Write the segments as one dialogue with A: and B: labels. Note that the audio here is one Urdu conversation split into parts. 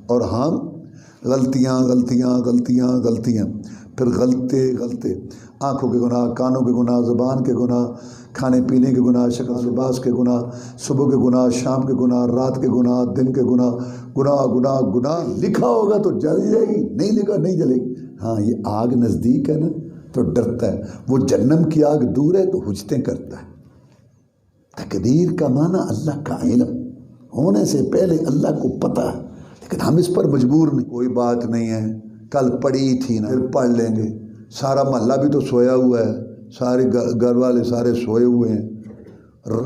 A: اور ہم غلطیاں غلطیاں غلطیاں غلطیاں، پھر غلطے، آنکھوں کے گناہ، کانوں کے گناہ، زبان کے گناہ، کھانے پینے کے گناہ، شکل لباس کے گناہ، صبح کے گناہ، شام کے گناہ، رات کے گناہ، دن کے گناہ، گناہ گناہ گناہ۔ لکھا ہوگا تو جل جائے گی، نہیں لکھا نہیں جلے گی۔ ہاں یہ آگ نزدیک ہے نا تو ڈرتا ہے، وہ جہنم کی آگ دور ہے تو حجتیں کرتا ہے۔ تقدیر کا معنی اللہ کا علم ہونے سے پہلے اللہ کو پتہ ہے، لیکن ہم اس پر مجبور نہیں۔ کوئی بات نہیں ہے، کل پڑھی تھی نا، پھر پڑھ لیں گے۔ سارا محلہ بھی تو سویا ہوا ہے، سارے گھر والے سارے سوئے ہوئے ہیں۔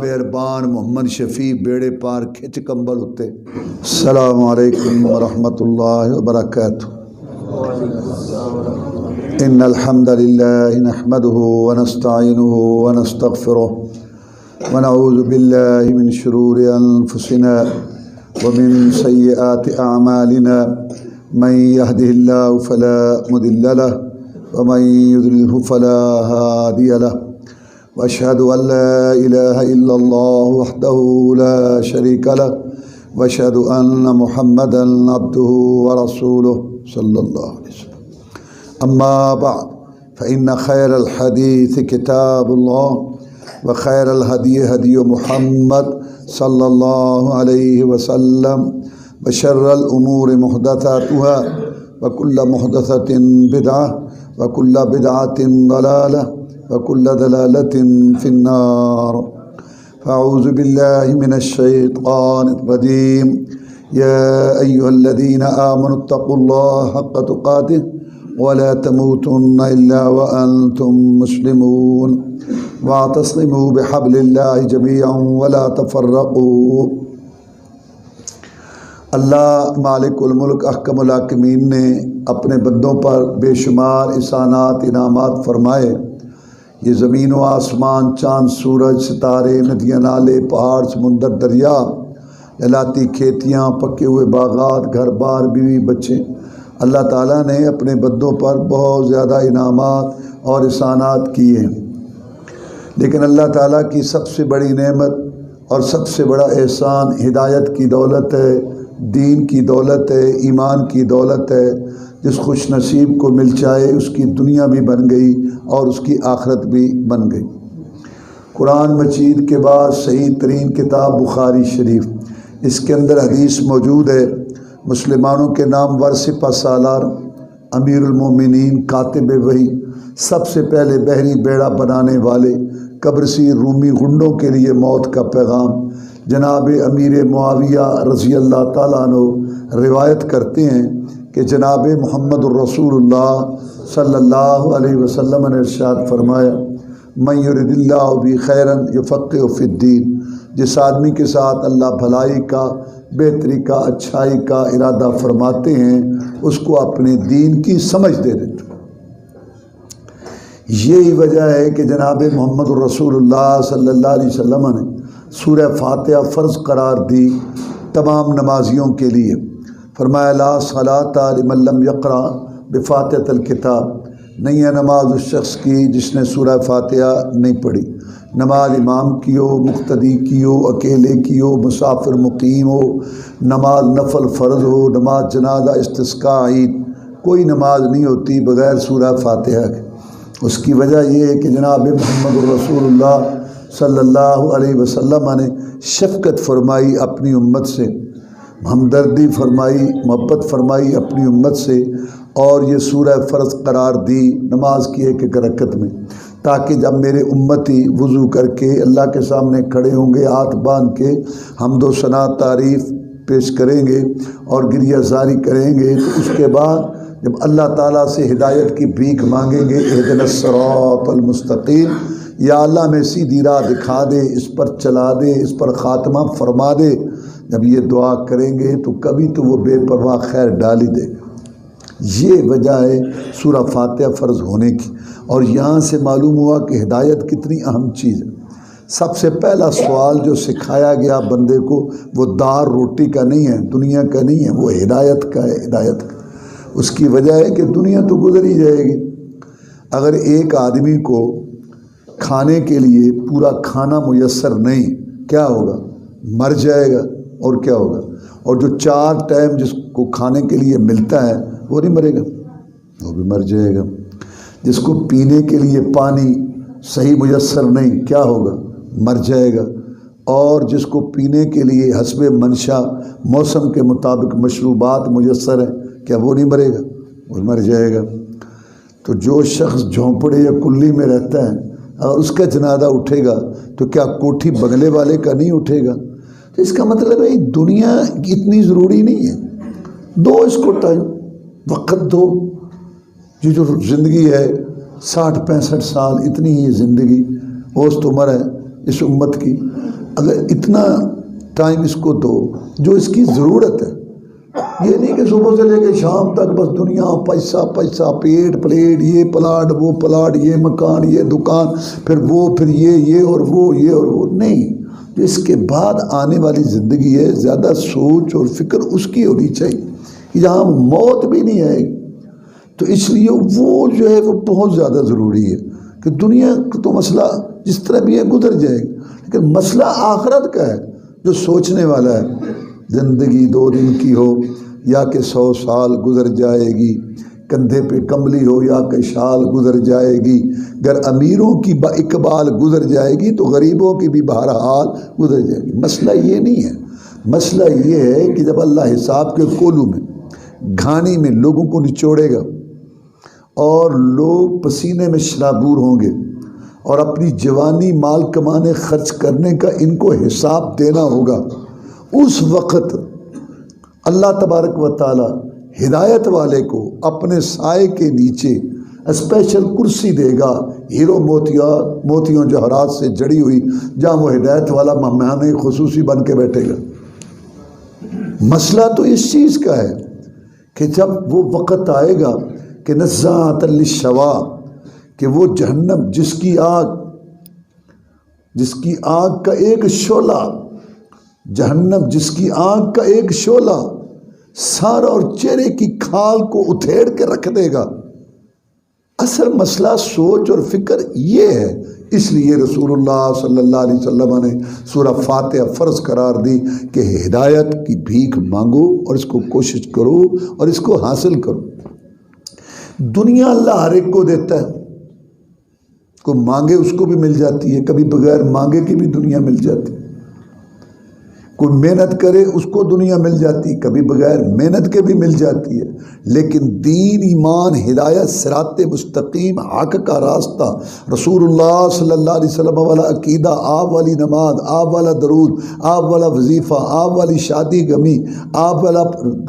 A: مہربان محمد شفیع بیڑے پار کھچ کمبل ہوتے۔ السلام علیکم ورحمۃ اللہ وبرکاتہ۔ ان الحمد للہ نحمده ونستعینه ونستغفره ونعوذ باللہ من شرور انفسنا ومن سیئات اعمالنا، من يهده الله فلا مضل له ومن يضلله فلا هادي له، واشهد ان لا اله الا الله وحده لا شريك له، واشهد ان محمدا عبده ورسوله صلى الله عليه وسلم۔ اما بعد فان خير الحديث كتاب الله، وخير الهدي هدي محمد صلى الله عليه وسلم، وشر الامور محدثاتها، وكل محدثة بدعة، وكل بدعة ضلالة، وكل ضلالة في النار۔ فاعوذ بالله من الشيطان الرجيم۔ يا أيها الذين آمنوا اتقوا الله حق تقاته ولا تموتن إلا وأنتم مسلمون، واعتصموا بحبل الله جميعا ولا تفرقوا۔ اللہ مالک الملک احکم الحاکمین نے اپنے بندوں پر بے شمار احسانات انعامات فرمائے۔ یہ زمین و آسمان، چاند سورج، ستارے، ندیاں، نالے، پہاڑ، سمندر، دریا، للاتی کھیتیاں، پکے ہوئے باغات، گھر بار، بیوی بچے، اللہ تعالیٰ نے اپنے بندوں پر بہت زیادہ انعامات اور احسانات کیے ہیں۔ لیکن اللہ تعالیٰ کی سب سے بڑی نعمت اور سب سے بڑا احسان ہدایت کی دولت ہے، دین کی دولت ہے، ایمان کی دولت ہے۔ جس خوش نصیب کو مل جائے اس کی دنیا بھی بن گئی اور اس کی آخرت بھی بن گئی۔ قرآن مجید کے بعد صحیح ترین کتاب بخاری شریف، اس کے اندر حدیث موجود ہے، مسلمانوں کے نامور سپہ سالار امیر المومنین کاتب وحی، سب سے پہلے بحری بیڑا بنانے والے، قبرصی رومی غنڈوں کے لیے موت کا پیغام، جناب امیر معاویہ رضی اللہ تعالیٰ عنہ روایت کرتے ہیں کہ جناب محمد الرسول اللہ صلی اللہ علیہ وسلم نے ارشاد فرمایا، من یرد اللہ بہ خیرا یفقہہ فی الدین، جس آدمی کے ساتھ اللہ بھلائی کا، بہتری کا، اچھائی کا ارادہ فرماتے ہیں اس کو اپنے دین کی سمجھ دے دیتے۔ یہی وجہ ہے کہ جناب محمد الرسول اللہ صلی اللہ علیہ وسلم نے سورہ فاتحہ فرض قرار دی تمام نمازیوں کے لیے۔ فرمایا لا صلاۃ لمن لم یقرأ بفاتحۃ الکتاب، نہیں ہے نماز اس شخص کی جس نے سورہ فاتحہ نہیں پڑھی۔ نماز امام کی ہو، مقتدی کی ہو، اکیلے کی ہو، مسافر مقیم ہو، نماز نفل فرض ہو، نماز جنازہ، استسقاء، عید، کوئی نماز نہیں ہوتی بغیر سورہ فاتحہ کے۔ اس کی وجہ یہ ہے کہ جناب محمد الرسول اللہ صلی اللہ علیہ وسلم نے شفقت فرمائی اپنی امت سے، ہمدردی فرمائی، محبت فرمائی اپنی امت سے، اور یہ سورہ فرض قرار دی نماز کی ایک ایک رکعت میں، تاکہ جب میرے امتی وضو کر کے اللہ کے سامنے کھڑے ہوں گے، ہاتھ باندھ کے حمد و ثنا تعریف پیش کریں گے اور گریہ زاری کریں گے، تو اس کے بعد جب اللہ تعالیٰ سے ہدایت کی بھیک مانگیں گے، اہدنا الصراط المستقیم، یا اللہ میں سیدھی راہ دکھا دے، اس پر چلا دے، اس پر خاتمہ فرما دے، جب یہ دعا کریں گے تو کبھی تو وہ بے پرواہ خیر ڈال ہی دے گا۔ یہ وجہ ہے سورہ فاتحہ فرض ہونے کی۔ اور یہاں سے معلوم ہوا کہ ہدایت کتنی اہم چیز ہے۔ سب سے پہلا سوال جو سکھایا گیا بندے کو وہ دار روٹی کا نہیں ہے، دنیا کا نہیں ہے، وہ ہدایت کا ہے، ہدایت کا۔ اس کی وجہ ہے کہ دنیا تو گزر ہی جائے گی۔ اگر ایک آدمی کو کھانے کے لیے پورا کھانا میسر نہیں، کیا ہوگا؟ مر جائے گا۔ اور کیا ہوگا؟ اور جو 4 ٹائم جس کو کھانے کے لیے ملتا ہے وہ نہیں مرے گا، وہ بھی مر جائے گا۔ جس کو پینے کے لیے پانی صحیح میسر نہیں، کیا ہوگا؟ مر جائے گا۔ اور جس کو پینے کے لیے حسب منشا موسم کے مطابق مشروبات میسر ہیں، کیا وہ نہیں مرے گا؟ وہ مر جائے گا۔ تو جو شخص جھونپڑے یا کلی میں رہتا ہے اور اس کا جنازہ اٹھے گا تو کیا کوٹھی بنگلے والے کا نہیں اٹھے گا؟ تو اس کا مطلب ہے دنیا اتنی ضروری نہیں ہے۔ دو اس کو ٹائم، وقت دو۔ یہ جو زندگی ہے 60-65 سال، اتنی ہی زندگی اوسط عمر ہے اس امت کی، اگر اتنا ٹائم اس کو دو جو اس کی ضرورت ہے۔ یہ نہیں کہ صبح سے لے کے شام تک بس دنیا پیسہ پیسہ، پیٹ پلیٹ، یہ پلاٹ وہ پلاٹ، یہ مکان یہ دکان، پھر وہ پھر یہ اور وہ یہ اور وہ نہیں۔ جو اس کے بعد آنے والی زندگی ہے، زیادہ سوچ اور فکر اس کی ہونی چاہیے، یہاں موت بھی نہیں آئے گی۔ تو اس لیے وہ جو ہے وہ بہت زیادہ ضروری ہے کہ دنیا کا تو مسئلہ جس طرح بھی ہے گزر جائے گا، لیکن مسئلہ آخرت کا ہے جو سوچنے والا ہے۔ زندگی 2 دن کی ہو یا کہ 100 سال گزر جائے گی، کندھے پہ کملی ہو یا کہ شال گزر جائے گی، گر امیروں کی با اقبال گزر جائے گی تو غریبوں کی بھی بہرحال گزر جائے گی۔ مسئلہ یہ نہیں ہے، مسئلہ یہ ہے کہ جب اللہ حساب کے کولوں میں گھانی میں لوگوں کو نچوڑے گا اور لوگ پسینے میں شرابور ہوں گے اور اپنی جوانی مال کمانے خرچ کرنے کا ان کو حساب دینا ہوگا، اس وقت اللہ تبارک و تعالی ہدایت والے کو اپنے سائے کے نیچے اسپیشل کرسی دے گا، ہیرو موتیوں جوہرات سے جڑی ہوئی، جہاں وہ ہدایت والا مہمان خصوصی بن کے بیٹھے گا۔ مسئلہ تو اس چیز کا ہے کہ جب وہ وقت آئے گا کہ نزاعۃ للشوا، کہ وہ جہنم جس کی آگ کا ایک شعلہ، جہنم جس کی آگ کا ایک شعلہ سار اور چہرے کی کھال کو اتھیڑ کے رکھ دے گا۔ اصل مسئلہ سوچ اور فکر یہ ہے۔ اس لیے رسول اللہ صلی اللہ علیہ وسلم نے سورہ فاتحہ فرض قرار دی کہ ہدایت کی بھیک مانگو اور اس کو کوشش کرو اور اس کو حاصل کرو۔ دنیا اللہ ہر ایک کو دیتا ہے، کوئی مانگے اس کو بھی مل جاتی ہے، کبھی بغیر مانگے کی بھی دنیا مل جاتی ہے، کوئی محنت کرے اس کو دنیا مل جاتی، کبھی بغیر محنت کے بھی مل جاتی ہے۔ لیکن دین، ایمان، ہدایت، صراط مستقیم، حق کا راستہ، رسول اللہ صلی اللہ علیہ وسلم والا عقیدہ، آپ والی نماز، آپ والا درود، آپ والا وظیفہ، آپ والی شادی غمی، آپ والا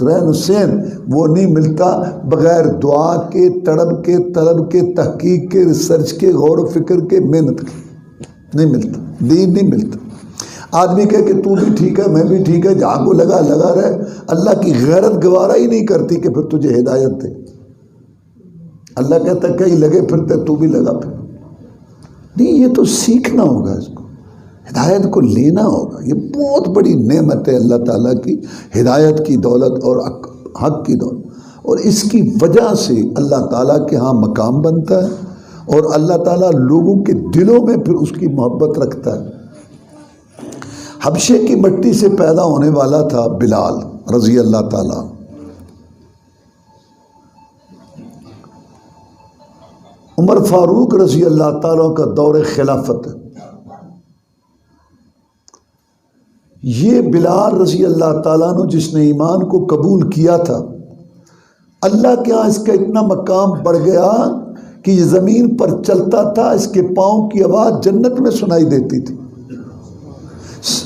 A: رہن سین، وہ نہیں ملتا بغیر دعا کے، تڑپ کے، طلب کے، تحقیق کے، ریسرچ کے، غور و فکر کے، محنت کے نہیں ملتا، دین نہیں ملتا۔ آدمی کہے کہ تو بھی ٹھیک ہے میں بھی ٹھیک ہے، جہاں کو لگا رہے، اللہ کی غیرت گوارا ہی نہیں کرتی کہ پھر تجھے ہدایت دے۔ اللہ کہتا ہے کہیں لگے پھرتے تو بھی لگا پھر نہیں۔ یہ تو سیکھنا ہوگا، اس کو ہدایت کو لینا ہوگا۔ یہ بہت بڑی نعمت ہے اللہ تعالیٰ کی، ہدایت کی دولت اور حق کی دولت، اور اس کی وجہ سے اللہ تعالیٰ کے ہاں مقام بنتا ہے اور اللہ تعالیٰ لوگوں کے دلوں میں پھر اس کی محبت رکھتا ہے۔ حبشے کی مٹی سے پیدا ہونے والا تھا بلال رضی اللہ تعالیٰ، عمر فاروق رضی اللہ تعالیٰ کا دور خلافت ہے۔ یہ بلال رضی اللہ تعالیٰ نے جس نے ایمان کو قبول کیا تھا، اللہ کے ہاں اس کا اتنا مقام بڑھ گیا کہ یہ زمین پر چلتا تھا، اس کے پاؤں کی آواز جنت میں سنائی دیتی تھی۔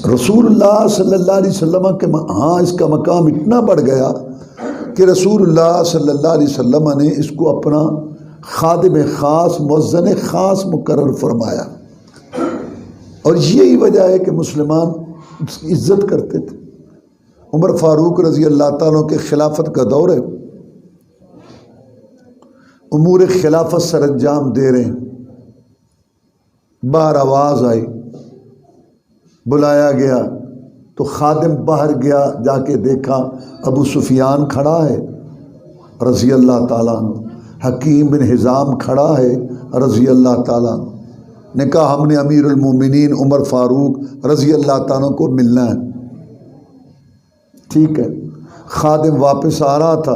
A: رسول اللہ صلی اللہ علیہ وسلم کے ہاں اس کا مقام اتنا بڑھ گیا کہ رسول اللہ صلی اللہ علیہ وسلم نے اس کو اپنا خادم خاص، مؤذن خاص مقرر فرمایا، اور یہی وجہ ہے کہ مسلمان اس کی عزت کرتے تھے۔ عمر فاروق رضی اللہ تعالیٰ کے خلافت کا دور ہے، امور خلافت سر انجام دے رہے ہیں، باہر آواز آئی، بلایا گیا تو خادم باہر گیا، جا کے دیکھا ابو سفیان کھڑا ہے رضی اللہ تعالیٰ عنہ، حکیم بن حزام کھڑا ہے رضی اللہ تعالیٰ عنہ، نے کہا ہم نے امیر المومنین عمر فاروق رضی اللہ تعالیٰ کو ملنا ہے۔ ٹھیک ہے، خادم واپس آ رہا تھا،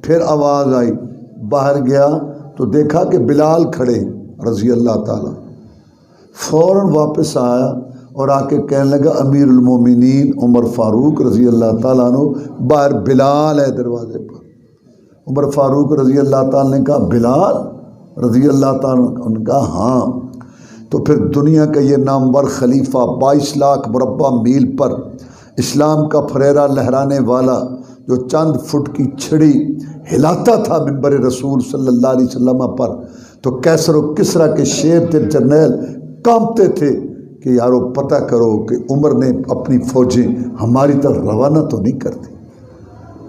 A: پھر آواز آئی، باہر گیا تو دیکھا کہ بلال کھڑے رضی اللہ تعالیٰ، فوراً واپس آیا اور آ کے کہنے لگا امیر المومنین عمر فاروق رضی اللہ تعالیٰ عنہ باہر بلال ہے دروازے پر۔ عمر فاروق رضی اللہ تعالیٰ نے کہا بلال رضی اللہ تعالیٰ نے کہا ہاں۔ تو پھر دنیا کا یہ نامور خلیفہ 22 لاکھ مربع میل پر اسلام کا فریرہ لہرانے والا، جو چند فٹ کی چھڑی ہلاتا تھا منبر رسول صلی اللہ علیہ وسلم پر، تو کیسر و کسریٰ کے شیر تھے، جرنیل کانپتے تھے کہ یارو پتہ کرو کہ عمر نے اپنی فوجیں ہماری طرف روانہ تو نہیں کرتی۔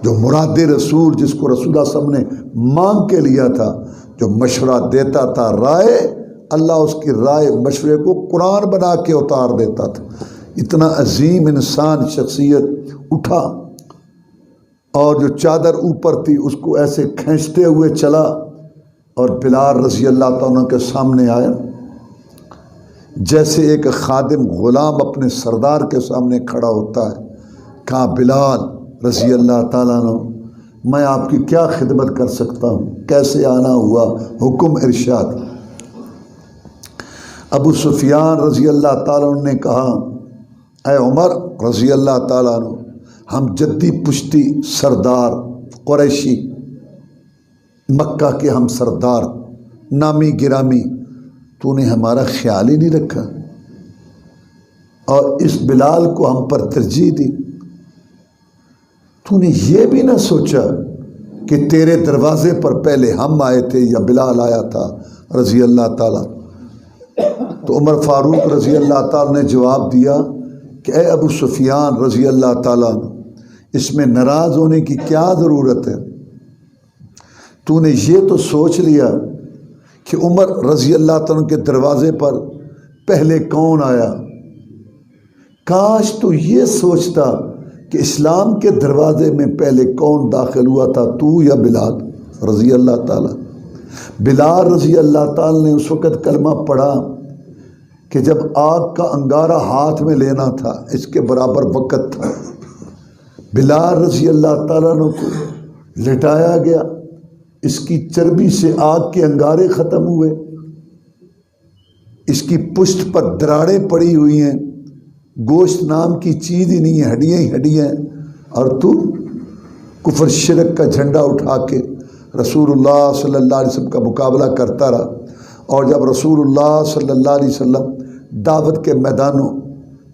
A: جو مراد رسول، جس کو رسول اللہ صلی اللہ علیہ وسلم نے مانگ کے لیا تھا، جو مشورہ دیتا تھا رائے، اللہ اس کی رائے مشورے کو قرآن بنا کے اتار دیتا تھا۔ اتنا عظیم انسان شخصیت اٹھا اور جو چادر اوپر تھی اس کو ایسے کھینچتے ہوئے چلا اور بلال رضی اللہ تعالیٰ کے سامنے آیا، جیسے ایک خادم غلام اپنے سردار کے سامنے کھڑا ہوتا ہے۔ کہا بلال رضی اللہ تعالیٰ عنہ، میں آپ کی کیا خدمت کر سکتا ہوں، کیسے آنا ہوا، حکم ارشاد۔ ابو سفیان رضی اللہ تعالیٰ عنہ نے کہا اے عمر رضی اللہ تعالیٰ عنہ، ہم جدی پشتی سردار قریشی، مکہ کے ہم سردار، نامی گرامی، تو نے ہمارا خیال ہی نہیں رکھا اور اس بلال کو ہم پر ترجیح دی۔ تو نے یہ بھی نہ سوچا کہ تیرے دروازے پر پہلے ہم آئے تھے یا بلال آیا تھا رضی اللہ تعالیٰ۔ تو عمر فاروق رضی اللہ تعالیٰ نے جواب دیا کہ اے ابو سفیان رضی اللہ تعالیٰ، اس میں ناراض ہونے کی کیا ضرورت ہے؟ تو نے یہ تو سوچ لیا کہ عمر رضی اللہ تعالیٰ کے دروازے پر پہلے کون آیا۔ کاش تو یہ سوچتا کہ اسلام کے دروازے میں پہلے کون داخل ہوا تھا، تو یا بلال رضی اللہ تعالیٰ۔ بلال رضی اللہ تعالیٰ نے اس وقت کلمہ پڑھا کہ جب آگ کا انگارہ ہاتھ میں لینا تھا، اس کے برابر وقت تھا، بلال رضی اللہ تعالیٰ عنہ کو لٹایا گیا، اس کی چربی سے آگ کے انگارے ختم ہوئے، اس کی پشت پر دراڑیں پڑی ہوئی ہیں، گوشت نام کی چیز ہی نہیں ہے، ہڈیاں ہی ہڈیاں ہیں، اور تو کفر شرک کا جھنڈا اٹھا کے رسول اللہ صلی اللہ علیہ وسلم کا مقابلہ کرتا رہا۔ اور جب رسول اللہ صلی اللہ علیہ وسلم دعوت کے میدانوں،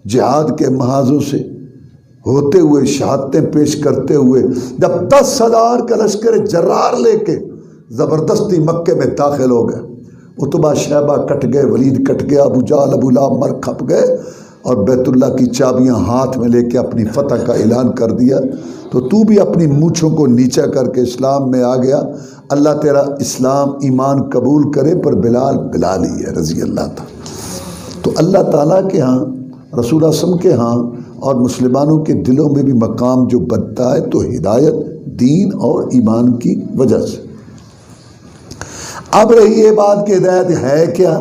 A: جہاد کے محاذوں سے ہوتے ہوئے، شہادتیں پیش کرتے ہوئے، جب 10,000 کا لشکر جرار لے کے زبردستی مکے میں داخل ہو گئے، عتبہ شیبہ کٹ گئے، ولید کٹ گیا، ابو جہل ابو لہب مر کھپ گئے، اور بیت اللہ کی چابیاں ہاتھ میں لے کے اپنی فتح کا اعلان کر دیا، تو بھی اپنی مونچھوں کو نیچا کر کے اسلام میں آ گیا۔ اللہ تیرا اسلام ایمان قبول کرے، پر بلال بلال ہی ہے رضی اللہ تعالیٰ۔ تو اللہ تعالیٰ کے ہاں، رسول اللہ صلی اللہ علیہ وسلم کے ہاں اور مسلمانوں کے دلوں میں بھی مقام جو بنتا ہے تو ہدایت دین اور ایمان کی وجہ سے۔ اب رہی یہ بات کہ ہدایت ہے کیا،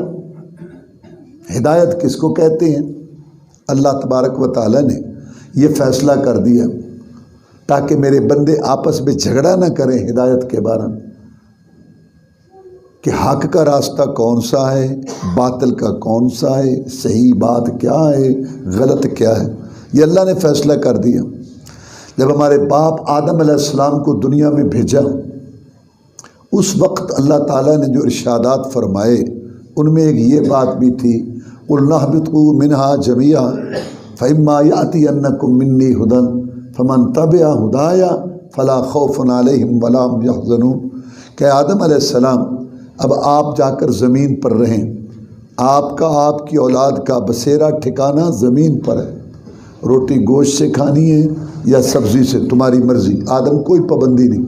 A: ہدایت کس کو کہتے ہیں؟ اللہ تبارک و تعالیٰ نے یہ فیصلہ کر دیا تاکہ میرے بندے آپس میں جھگڑا نہ کریں ہدایت کے بارے میں، کہ حق کا راستہ کون سا ہے، باطل کا کون سا ہے، صحیح بات کیا ہے، غلط کیا ہے، یہ اللہ نے فیصلہ کر دیا۔ جب ہمارے باپ آدم علیہ السلام کو دنیا میں بھیجا، اس وقت اللہ تعالیٰ نے جو ارشادات فرمائے ان میں ایک یہ بات بھی تھی، قُلْنَا اهْبِطُوا مِنْهَا جَمِيعًا فَإِمَّا يَأْتِيَنَّكُم مِّنِّي هُدًى فَمَن تَبِعَ هُدَايَ فَلَا خَوْفٌ عَلَيْهِمْ وَلَا هُمْ يَحْزَنُونَ کہ آدم علیہ السلام اب آپ جا کر زمین پر رہیں، آپ کا، آپ کی اولاد کا بسیرا ٹھکانہ زمین پر ہے، روٹی گوشت سے کھانی ہے یا سبزی سے، تمہاری مرضی، آدم کوئی پابندی نہیں،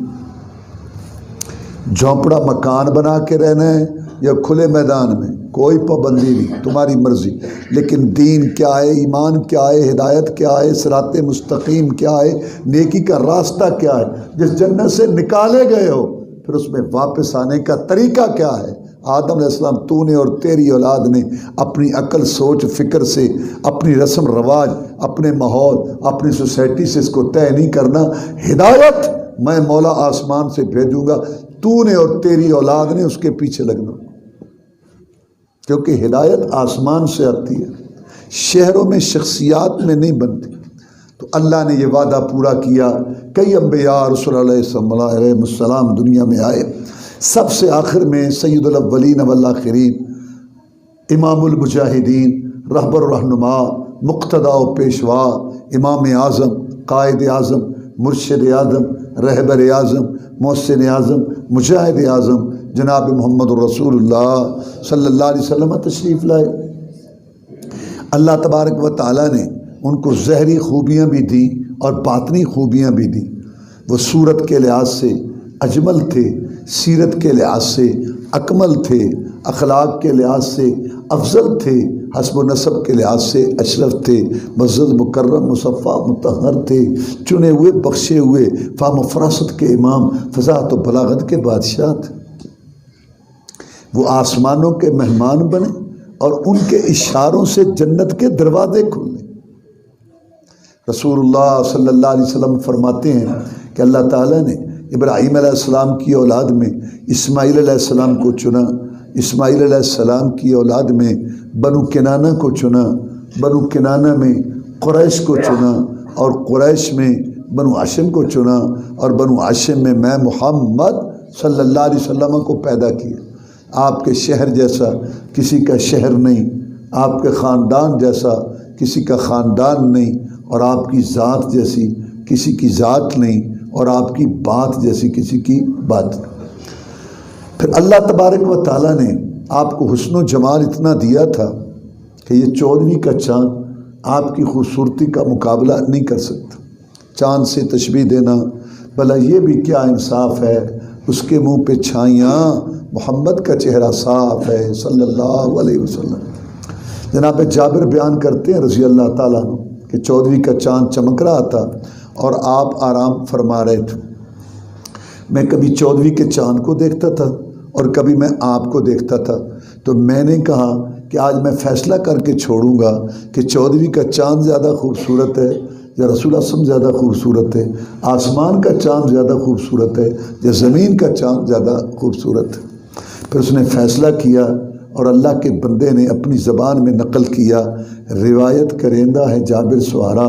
A: جھونپڑا مکان بنا کے رہنا ہے یا کھلے میدان میں، کوئی پابندی نہیں، تمہاری مرضی، لیکن دین کیا ہے، ایمان کیا ہے، ہدایت کیا ہے، صراط مستقیم کیا ہے، نیکی کا راستہ کیا ہے، جس جنت سے نکالے گئے ہو پھر اس میں واپس آنے کا طریقہ کیا ہے، آدم علیہ السلام تو نے اور تیری اولاد نے اپنی عقل سوچ فکر سے، اپنی رسم رواج، اپنے ماحول، اپنی سوسائٹی سے اس کو طے نہیں کرنا۔ ہدایت میں مولا آسمان سے بھیجوں گا، تو نے اور تیری اولاد نے اس کے پیچھے لگنا، کیونکہ ہدایت آسمان سے آتی ہے، شہروں میں شخصیات میں نہیں بنتی۔ تو اللہ نے یہ وعدہ پورا کیا۔ کئی انبیاء رسول علیہ السلام دنیا میں آئے، سب سے آخر میں سید الاولین والآخرین، امام المجاہدین، رہبر الرہنما، مقتدا و پیشوا، امام اعظم، قائد اعظم، مرشد اعظم، رہبر اعظم، محسن اعظم، مجاہد اعظم جناب محمد الرسول اللہ صلی اللہ علیہ وسلم تشریف لائے۔ اللہ تبارک و تعالیٰ نے ان کو ظاہری خوبیاں بھی دی اور باطنی خوبیاں بھی دی۔ وہ صورت کے لحاظ سے اجمل تھے، سیرت کے لحاظ سے اکمل تھے، اخلاق کے لحاظ سے افضل تھے، حسب و نسب کے لحاظ سے اشرف تھے، معزز مکرم مصفہ مطہر تھے، چنے ہوئے بخشے ہوئے، فہم و فراست کے امام، فضاحت و بلاغت کے بادشاہ تھے۔ وہ آسمانوں کے مہمان بنے اور ان کے اشاروں سے جنت کے دروازے کھلے۔ رسول اللہ صلی اللہ علیہ وسلم فرماتے ہیں کہ اللہ تعالیٰ نے ابراہیم علیہ السلام کی اولاد میں اسماعیل علیہ السلام کو چنا، اسماعیل علیہ السلام کی اولاد میں بنو کنانہ کو چنا، بنو کنانہ میں قریش کو چنا، اور قریش میں بنو ہاشم کو چنا، اور بنو ہاشم میں میں محمد صلی اللہ علیہ وسلم کو پیدا کیا۔ آپ کے شہر جیسا کسی کا شہر نہیں، آپ کے خاندان جیسا کسی کا خاندان نہیں، اور آپ کی ذات جیسی کسی کی ذات نہیں، اور آپ کی بات جیسی کسی کی بات نہیں۔ پھر اللہ تبارک و تعالیٰ نے آپ کو حسن و جمال اتنا دیا تھا کہ یہ 14ویں کا چاند آپ کی خوبصورتی کا مقابلہ نہیں کر سکتا۔ چاند سے تشبیہ دینا، بھلا یہ بھی کیا انصاف ہے، اس کے منہ پہ چھائیاں، محمد کا چہرہ صاف ہے صلی اللہ علیہ وسلم۔ جناب جابر بیان کرتے ہیں رضی اللہ تعالیٰ عنہ کہ 14ویں کا چاند چمک رہا تھا اور آپ آرام فرما رہے تھے۔ میں کبھی 14ویں کے چاند کو دیکھتا تھا اور کبھی میں آپ کو دیکھتا تھا، تو میں نے کہا کہ آج میں فیصلہ کر کے چھوڑوں گا کہ 14ویں کا چاند زیادہ خوبصورت ہے یا رسول اللہ صلی اللہ علیہ وسلم زیادہ خوبصورت ہے، آسمان کا چاند زیادہ خوبصورت ہے یا زمین کا چاند زیادہ خوبصورت ہے۔ پھر اس نے فیصلہ کیا اور اللہ کے بندے نے اپنی زبان میں نقل کیا، روایت کرندہ ہے جابر سوارا،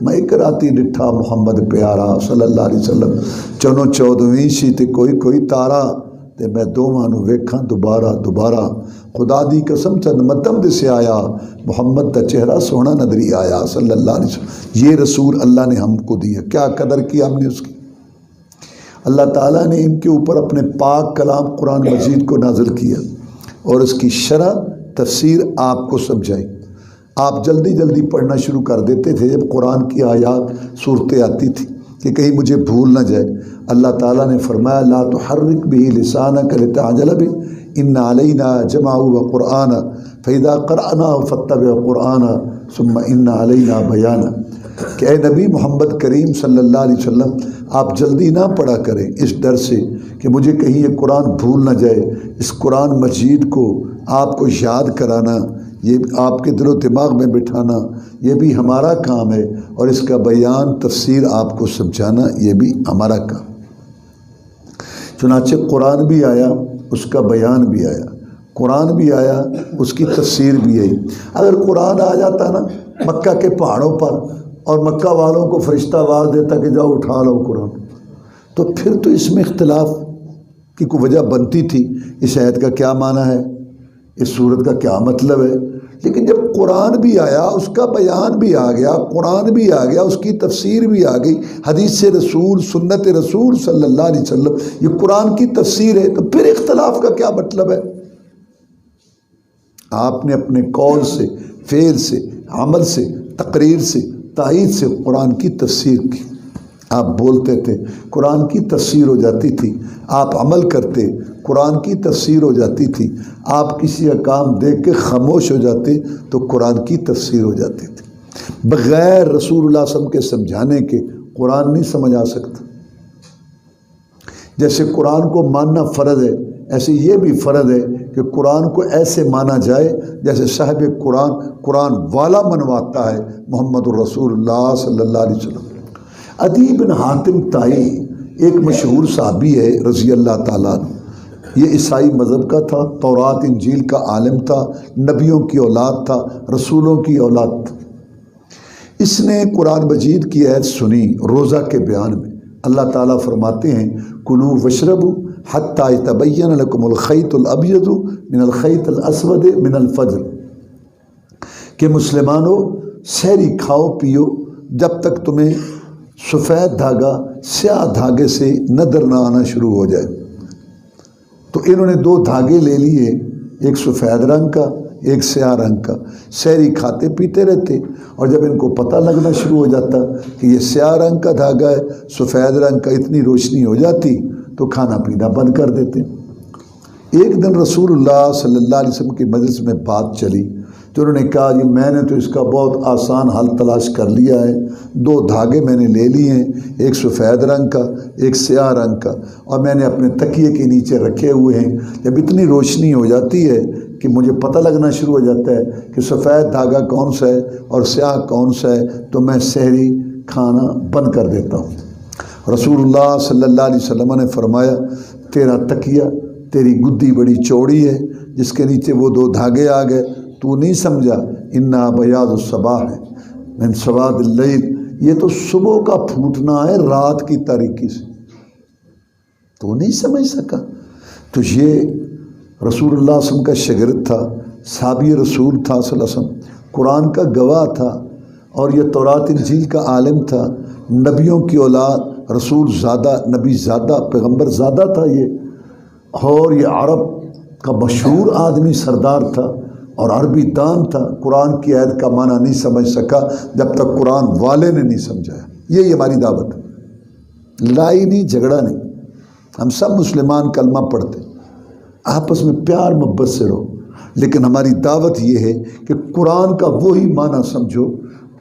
A: میں ایک راتی ڈٹھا محمد پیارا صلی اللہ علیہ وسلم، چنو 14ویں سی تے کوئی تارا تے میں دوواں نو ویکھاں دوبارہ دوبارہ، خدا دی قسم چند مدم دے سے آیا، محمد دا چہرہ سونا نظری آیا صلی اللہ علیہ وسلم۔ یہ رسول اللہ نے ہم کو دیا، کیا قدر کی ہم نے اس کی۔ اللہ تعالیٰ نے ان کے اوپر اپنے پاک کلام قرآن مجید کو نازل کیا اور اس کی شرح تفسیر آپ کو سمجھائی۔ آپ جلدی جلدی پڑھنا شروع کر دیتے تھے جب قرآن کی آیات صورتیں آتی تھی کہ کہیں مجھے بھول نہ جائے۔ اللہ تعالیٰ نے فرمایا لا تحرک به لسانک لتعجل به ان علینا جمعه وقرآن فاذا قرأناه فاتبع قرآن ثم ان علینا بیان، کہ اے نبی محمد کریم صلی اللہ علیہ وسلم آپ جلدی نہ پڑھا کریں اس ڈر سے کہ مجھے کہیں یہ قرآن بھول نہ جائے۔ اس قرآن مجید کو آپ کو یاد کرانا، یہ آپ کے دل و دماغ میں بٹھانا، یہ بھی ہمارا کام ہے، اور اس کا بیان تفسیر آپ کو سمجھانا یہ بھی ہمارا کام۔ چنانچہ قرآن بھی آیا، اس کا بیان بھی آیا، قرآن بھی آیا، اس کی تفسیر بھی آئی۔ اگر قرآن آ جاتا نا مکہ کے پہاڑوں پر اور مکہ والوں کو فرشتہ آواز دیتا کہ جاؤ اٹھا لو قرآن، تو پھر تو اس میں اختلاف کی کوئی وجہ بنتی تھی، اس آیت کا کیا معنی ہے، اس صورت کا کیا مطلب ہے۔ لیکن جب قرآن بھی آیا، اس کا بیان بھی آ گیا، قرآن بھی آ گیا، اس کی تفسیر بھی آ گئی، حدیث رسول سنت رسول صلی اللہ علیہ وسلم یہ قرآن کی تفسیر ہے، تو پھر اختلاف کا کیا مطلب ہے۔ آپ نے اپنے قول سے، فعل سے، عمل سے، تقریر سے، تائید سے قرآن کی تفسیر کی۔ آپ بولتے تھے قرآن کی تفسیر ہو جاتی تھی، آپ عمل کرتے قرآن کی تفسیر ہو جاتی تھی، آپ کسی کا کام دیکھ کے خاموش ہو جاتے تو قرآن کی تفسیر ہو جاتی تھی۔ بغیر رسول اللہ صلی اللہ علیہ وسلم کے سمجھانے کے قرآن نہیں سمجھ آ سکتا۔ جیسے قرآن کو ماننا فرض ہے، ایسے یہ بھی فرض ہے کہ قرآن کو ایسے مانا جائے جیسے صاحب قرآن قرآن والا منواتا ہے، محمد الرسول اللہ صلی اللہ علیہ وسلم۔ عدی بن حاتم طائی ایک مشہور صحابی ہے رضی اللہ تعالیٰ عنہ۔ یہ عیسائی مذہب کا تھا، تورات انجیل کا عالم تھا، نبیوں کی اولاد تھا، رسولوں کی اولاد تھا۔ اس نے قرآن مجید کی آیت سنی روزہ کے بیان میں۔ اللہ تعالیٰ فرماتے ہیں کلوا واشربوا حتی یتبین لکم الخیط الابیض من الخیط الاسود من الفجر، کہ مسلمانوں سحری کھاؤ پیو جب تک تمہیں سفید دھاگا سیاہ دھاگے سے نظر نہ آنا شروع ہو جائے۔ تو انہوں نے دو دھاگے لے لیے، ایک سفید رنگ کا ایک سیاہ رنگ کا، سحری کھاتے پیتے رہتے، اور جب ان کو پتہ لگنا شروع ہو جاتا کہ یہ سیاہ رنگ کا دھاگا ہے، سفید رنگ کا، اتنی روشنی ہو جاتی تو کھانا پینا بند کر دیتے۔ ایک دن رسول اللہ صلی اللہ علیہ وسلم کی مجلس میں بات چلی تو انہوں نے کہا جی میں نے تو اس کا بہت آسان حل تلاش کر لیا ہے، دو دھاگے میں نے لے لیے ہیں، ایک سفید رنگ کا ایک سیاہ رنگ کا، اور میں نے اپنے تکیے کے نیچے رکھے ہوئے ہیں۔ جب اتنی روشنی ہو جاتی ہے کہ مجھے پتہ لگنا شروع ہو جاتا ہے کہ سفید دھاگا کون سا ہے اور سیاہ کون سا ہے، تو میں سحری کھانا بند کر دیتا ہوں۔ رسول اللہ صلی اللہ علیہ وسلم نے فرمایا تیرا تکیہ، تیری گدی بڑی چوڑی ہے جس کے نیچے وہ دو دھاگے آ گئے، تو نہیں سمجھا انا بیاض الصباح ہے من سواد اللیل، یہ تو صبح کا پھوٹنا ہے رات کی تاریکی سے، تو نہیں سمجھ سکا۔ تو یہ رسول اللہ صلی اللہ علیہ وسلم کا شاگرد تھا، صحابی رسول تھا صلی اللہ علیہ وسلم، قرآن کا گواہ تھا، اور یہ تورات انجیل کا عالم تھا، نبیوں کی اولاد، رسول زادہ، نبی زادہ، پیغمبر زادہ تھا یہ، اور یہ عرب کا مشہور آدمی سردار تھا اور عربی دان تھا۔ قرآن کی آیت کا معنی نہیں سمجھ سکا جب تک قرآن والے نے نہیں سمجھایا۔ یہی ہماری دعوت ہے، لڑائی نہیں، جھگڑا نہیں، ہم سب مسلمان کلمہ پڑھتے، آپس میں پیار محبت سے رہو، لیکن ہماری دعوت یہ ہے کہ قرآن کا وہی معنی سمجھو،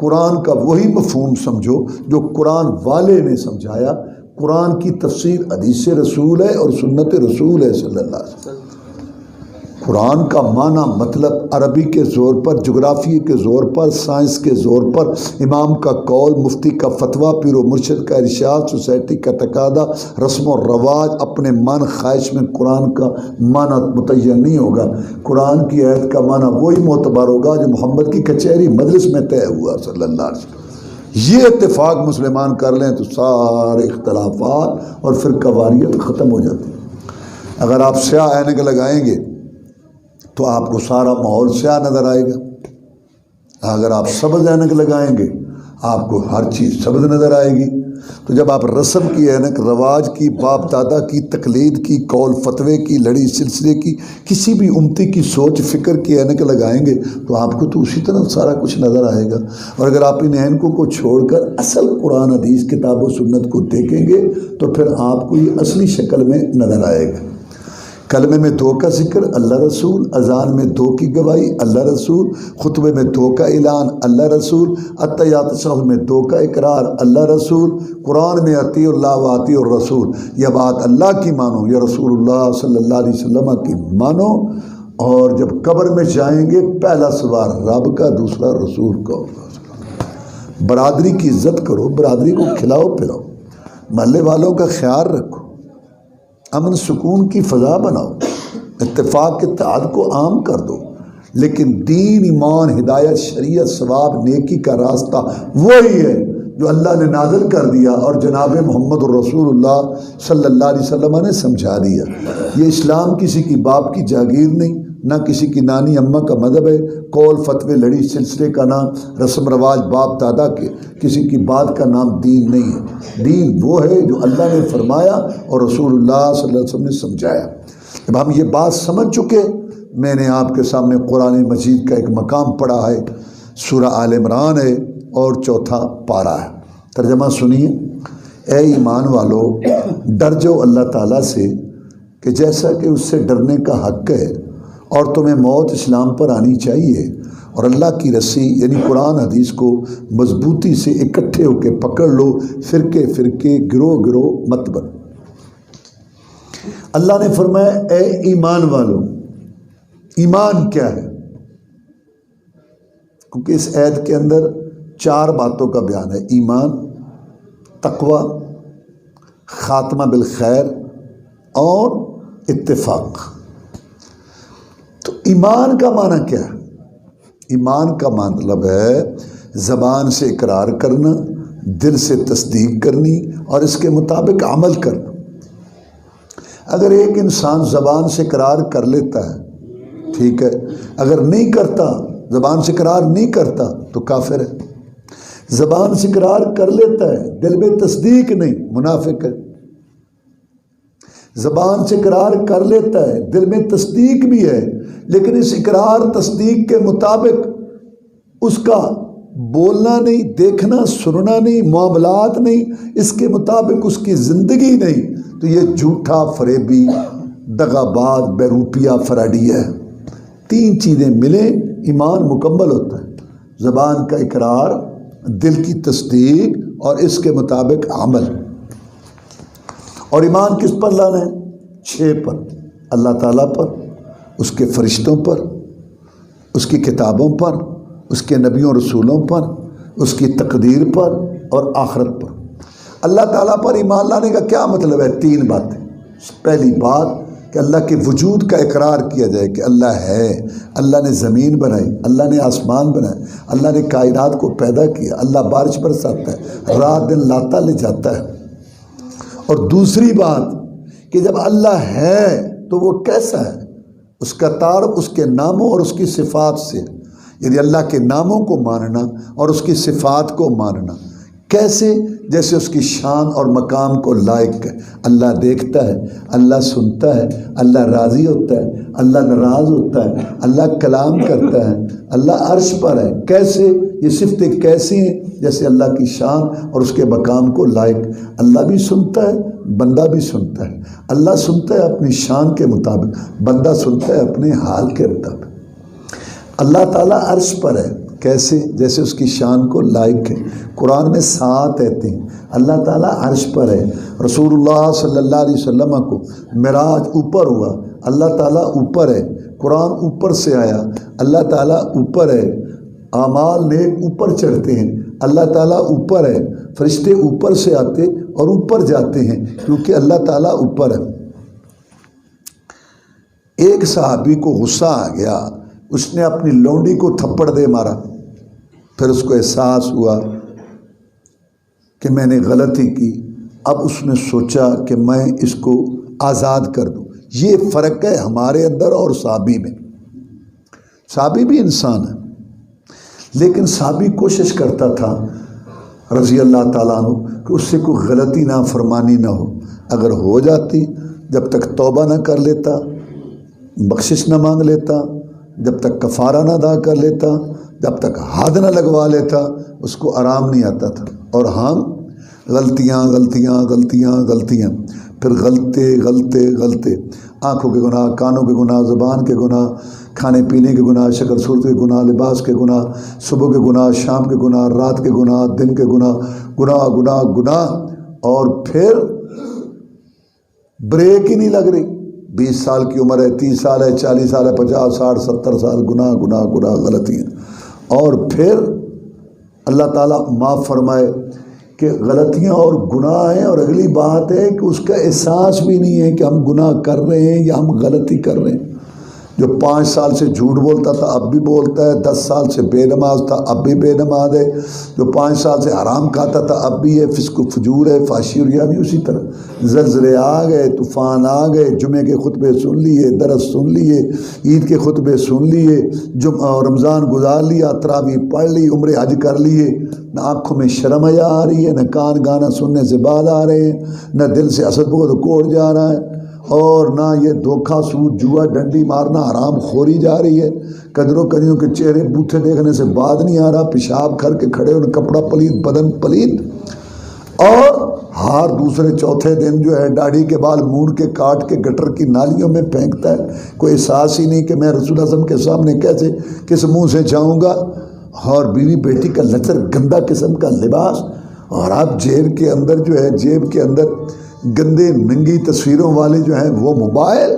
A: قرآن کا وہی مفہوم سمجھو جو قرآن والے نے سمجھایا۔ قرآن کی تفسیر حدیث رسول ہے اور سنت رسول ہے صلی اللہ علیہ وسلم۔ قرآن کا معنی مطلب عربی کے زور پر، جغرافی کے زور پر، سائنس کے زور پر، امام کا قول، مفتی کا فتویٰ، پیر و مرشد کا ارشاد، سوسائٹی کا تقاضا، رسم و رواج، اپنے من خواہش میں قرآن کا معنی متعین نہیں ہوگا۔ قرآن کی آیت کا معنی وہی معتبر ہوگا جو محمد کی کچہری مجلس میں طے ہوا صلی اللہ علیہ وسلم۔ یہ اتفاق مسلمان کر لیں تو سارے اختلافات اور فرقہ واریت ختم ہو جاتی ہے۔ اگر آپ سیاہ اینک لگائیں گے تو آپ کو سارا ماحول سیاہ نظر آئے گا، اگر آپ سبز اینک لگائیں گے آپ کو ہر چیز سبز نظر آئے گی۔ تو جب آپ رسم کی اینک، رواج کی، باپ دادا کی، تقلید کی، قول فتوے کی، لڑی سلسلے کی، کسی بھی امتی کی سوچ فکر کی اینک لگائیں گے تو آپ کو تو اسی طرح سارا کچھ نظر آئے گا۔ اور اگر آپ ان اینکوں کو چھوڑ کر اصل قرآن حدیث کتاب و سنت کو دیکھیں گے تو پھر آپ کو یہ اصلی شکل میں نظر آئے گا۔ کلمے میں دو کا ذکر اللہ رسول، اذان میں دو کی گواہی اللہ رسول، خطبے میں دو کا اعلان اللہ رسول، اتحیات تشہد میں دو کا اقرار اللہ رسول، قرآن میں اطیع اللہ و اطیع الرسول، یہ بات اللہ کی مانو یا رسول اللہ صلی اللہ علیہ وسلم کی مانو۔ اور جب قبر میں جائیں گے پہلا سوال رب کا، دوسرا رسول کا ہوگا۔ برادری کی عزت کرو، برادری کو کھلاؤ پلاؤ، محلے والوں کا خیال رکھو، امن سکون کی فضا بناؤ، اتفاق اتحاد کو عام کر دو، لیکن دین، ایمان، ہدایت، شریعت، ثواب، نیکی کا راستہ وہی ہے جو اللہ نے نازل کر دیا اور جناب محمد الرسول اللہ صلی اللہ علیہ وسلم نے سمجھا دیا۔ یہ اسلام کسی کی باپ کی جاگیر نہیں، نہ کسی کی نانی اماں کا مذہب ہے، قول فتوے لڑی سلسلے کا نام، رسم رواج باپ دادا کے کسی کی بات کا نام دین نہیں ہے۔ دین وہ ہے جو اللہ نے فرمایا اور رسول اللہ صلی اللہ علیہ وسلم نے سمجھایا۔ جب ہم یہ بات سمجھ چکے، میں نے آپ کے سامنے قرآن مجید کا ایک مقام پڑھا ہے، سورہ آل عمران ہے اور 4 پارہ ہے۔ ترجمہ سنیے۔ اے ایمان والو، ڈر جاؤ اللہ تعالیٰ سے کہ جیسا کہ اس سے ڈرنے کا حق ہے، اور تمہیں موت اسلام پر آنی چاہیے، اور اللہ کی رسی یعنی قرآن حدیث کو مضبوطی سے اکٹھے ہو کے پکڑ لو، فرقے فرقے، گروہ گروہ مت بنو۔ اللہ نے فرمایا اے ایمان والو، ایمان کیا ہے؟ کیونکہ اس عید کے اندر 4 باتوں کا بیان ہے: ایمان، تقوی، خاتمہ بالخیر اور اتفاق۔ تو ایمان کا معنی کیا ہے؟ ایمان کا مطلب ہے زبان سے اقرار کرنا، دل سے تصدیق کرنی اور اس کے مطابق عمل کرنا۔ اگر ایک انسان زبان سے اقرار کر لیتا ہے ٹھیک ہے، اگر نہیں کرتا، زبان سے اقرار نہیں کرتا تو کافر ہے۔ زبان سے اقرار کر لیتا ہے، دل میں تصدیق نہیں، منافق ہے۔ زبان سے اقرار کر لیتا ہے، دل میں تصدیق بھی ہے، لیکن اس اقرار تصدیق کے مطابق اس کا بولنا نہیں، دیکھنا سننا نہیں، معاملات نہیں، اس کے مطابق اس کی زندگی نہیں، تو یہ جھوٹا، فریبی، دغاباز، بیروپیہ، فراڈی ہے۔ 3 چیزیں ملیں ایمان مکمل ہوتا ہے: زبان کا اقرار، دل کی تصدیق اور اس کے مطابق عمل۔ اور ایمان کس پر لانا ہے؟ 6 پر: اللہ تعالیٰ پر، اس کے فرشتوں پر، اس کی کتابوں پر، اس کے نبیوں رسولوں پر، اس کی تقدیر پر اور آخرت پر۔ اللہ تعالیٰ پر ایمان لانے کا کیا مطلب ہے؟ 3 باتیں۔ پہلی بات کہ اللہ کے وجود کا اقرار کیا جائے کہ اللہ ہے، اللہ نے زمین بنائی، اللہ نے آسمان بنائے، اللہ نے کائنات کو پیدا کیا، اللہ بارش برساتا ہے، رات دن لاتا لے جاتا ہے۔ اور دوسری بات کہ جب اللہ ہے تو وہ کیسا ہے؟ اس کا تعارف اس کے ناموں اور اس کی صفات سے، یعنی اللہ کے ناموں کو ماننا اور اس کی صفات کو ماننا۔ کیسے؟ جیسے اس کی شان اور مقام کو لائق ہے۔ اللہ دیکھتا ہے، اللہ سنتا ہے، اللہ راضی ہوتا ہے، اللہ ناراض ہوتا ہے، اللہ کلام کرتا ہے، اللہ عرش پر ہے۔ کیسے؟ یہ صفتیں کیسی ہیں؟ جیسے اللہ کی شان اور اس کے مقام کو لائق۔ اللہ بھی سنتا ہے، بندہ بھی سنتا ہے۔ اللہ سنتا ہے اپنی شان کے مطابق، بندہ سنتا ہے اپنے حال کے مطابق۔ اللہ تعالیٰ عرش پر ہے۔ کیسے؟ جیسے اس کی شان کو لائق ہے۔ قرآن میں 7 آیتیں ہیں۔ اللہ تعالیٰ عرش پر ہے۔ رسول اللہ صلی اللہ علیہ وسلم کو معراج اوپر ہوا، اللہ تعالیٰ اوپر ہے۔ قرآن اوپر سے آیا، اللہ تعالیٰ اوپر ہے۔ اعمال نیک اوپر چڑھتے ہیں، اللہ تعالیٰ اوپر ہے۔ فرشتے اوپر سے آتے اور اوپر جاتے ہیں کیونکہ اللہ تعالیٰ اوپر ہے۔ ایک صحابی کو غصہ آ گیا، اس نے اپنی لونڈی کو تھپڑ دے مارا۔ پھر اس کو احساس ہوا کہ میں نے غلطی کی۔ اب اس نے سوچا کہ میں اس کو آزاد کر دوں۔ یہ فرق ہے ہمارے اندر اور صحابی میں۔ صحابی بھی انسان ہے، لیکن صحابی کوشش کرتا تھا رضی اللہ تعالیٰ عنہ کہ اس سے کوئی غلطی نہ فرمانی نہ ہو۔ اگر ہو جاتی، جب تک توبہ نہ کر لیتا، بخشش نہ مانگ لیتا، جب تک کفارہ نہ ادا کر لیتا، جب تک حد نہ لگوا لیتا، اس کو آرام نہیں آتا تھا۔ اور ہم غلطیاں غلطیاں غلطیاں غلطیاں، پھر غلطے، آنکھوں کے گناہ، کانوں کے گناہ، زبان کے گناہ، کھانے پینے کے گناہ، شکل صورت کے گناہ، لباس کے گناہ، صبح کے گناہ، شام کے گناہ، رات کے گناہ، دن کے گناہ، گناہ، اور پھر بریک ہی نہیں لگ رہی۔ 20 سال کی عمر ہے، 30 سال ہے، 40 سال ہے، 50 60 70 سال، گناہ غلطیاں۔ اور پھر اللہ تعالیٰ معاف فرمائے کہ غلطیاں اور گناہ ہیں، اور اگلی بات ہے کہ اس کا احساس بھی نہیں ہے کہ ہم گناہ کر رہے ہیں یا ہم غلطی کر رہے ہیں۔ جو 5 سال سے جھوٹ بولتا تھا اب بھی بولتا ہے، 10 سال سے بے نماز تھا اب بھی بے نماز ہے، جو 5 سال سے حرام کھاتا تھا اب بھی ہے، فسق و فجور ہے، فحشی اور ریا بھی اسی طرح۔ زلزلے آ گئے، طوفان آ گئے، جمعے کے خطبے سن لیے، درس سن لیے، عید کے خطبے سن لیے، رمضان گزار لیا، تراویح پڑھ لی، عمرے حج کر لیے، نہ آنکھوں میں شرم حیا آ رہی ہے، نہ کان گانا سننے سے بعد آ رہے ہیں، نہ دل سے حسد بغض کوڑ جا رہا ہے، اور نہ یہ دھوکہ سود جوا ڈنڈی مارنا حرام خوری جا رہی ہے۔ قدروں قدیوں کے چہرے بوتھے دیکھنے سے بعد نہیں آ رہا، پیشاب کر کے کھڑے ہونے، کپڑا پلید، بدن پلید، اور ہر دوسرے چوتھے دن جو ہے داڑھی کے بال مونڈ کے کاٹ کے گٹر کی نالیوں میں پھینکتا ہے۔ کوئی احساس ہی نہیں کہ میں رسول اعظم کے سامنے کیسے کس منہ سے جاؤں گا، اور بیوی بیٹی کا لچر گندا قسم کا لباس، اور آپ جیب کے اندر گندے ننگی تصویروں والے جو ہیں وہ موبائل،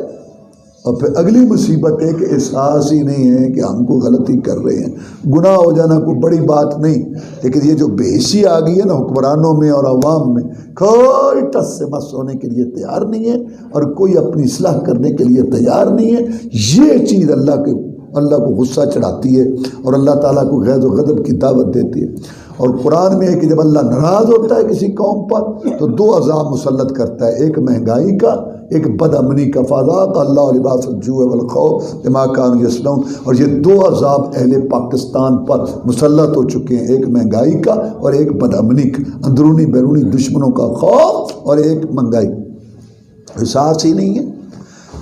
A: اور پھر اگلی مصیبت ہے کہ احساس ہی نہیں ہے کہ ہم کو غلطی کر رہے ہیں۔ گناہ ہو جانا کوئی بڑی بات نہیں، لیکن یہ جو بے حسی آ گئی ہے نا حکمرانوں میں اور عوام میں، کوئی ٹس سے مس ہونے کے لیے تیار نہیں ہے اور کوئی اپنی اصلاح کرنے کے لیے تیار نہیں ہے۔ یہ چیز اللہ کو غصہ چڑھاتی ہے اور اللہ تعالیٰ کو غیظ و غضب کی دعوت دیتی ہے۔ اور قرآن میں ہے کہ جب اللہ ناراض ہوتا ہے کسی قوم پر تو دو عذاب مسلط کرتا ہے، ایک مہنگائی کا، ایک بد امنی کا۔ فَذَاقَ اللَّهُ لِبَاسَ الْجُوعِ وَالْخَوْفِ بِمَا كَانُوا يَصْنَعُونَ۔ اور یہ دو عذاب اہل پاکستان پر مسلط ہو چکے ہیں، ایک مہنگائی کا اور ایک بد امنی کا، اندرونی بیرونی دشمنوں کا خوف اور ایک مہنگائی۔ احساس ہی نہیں ہے۔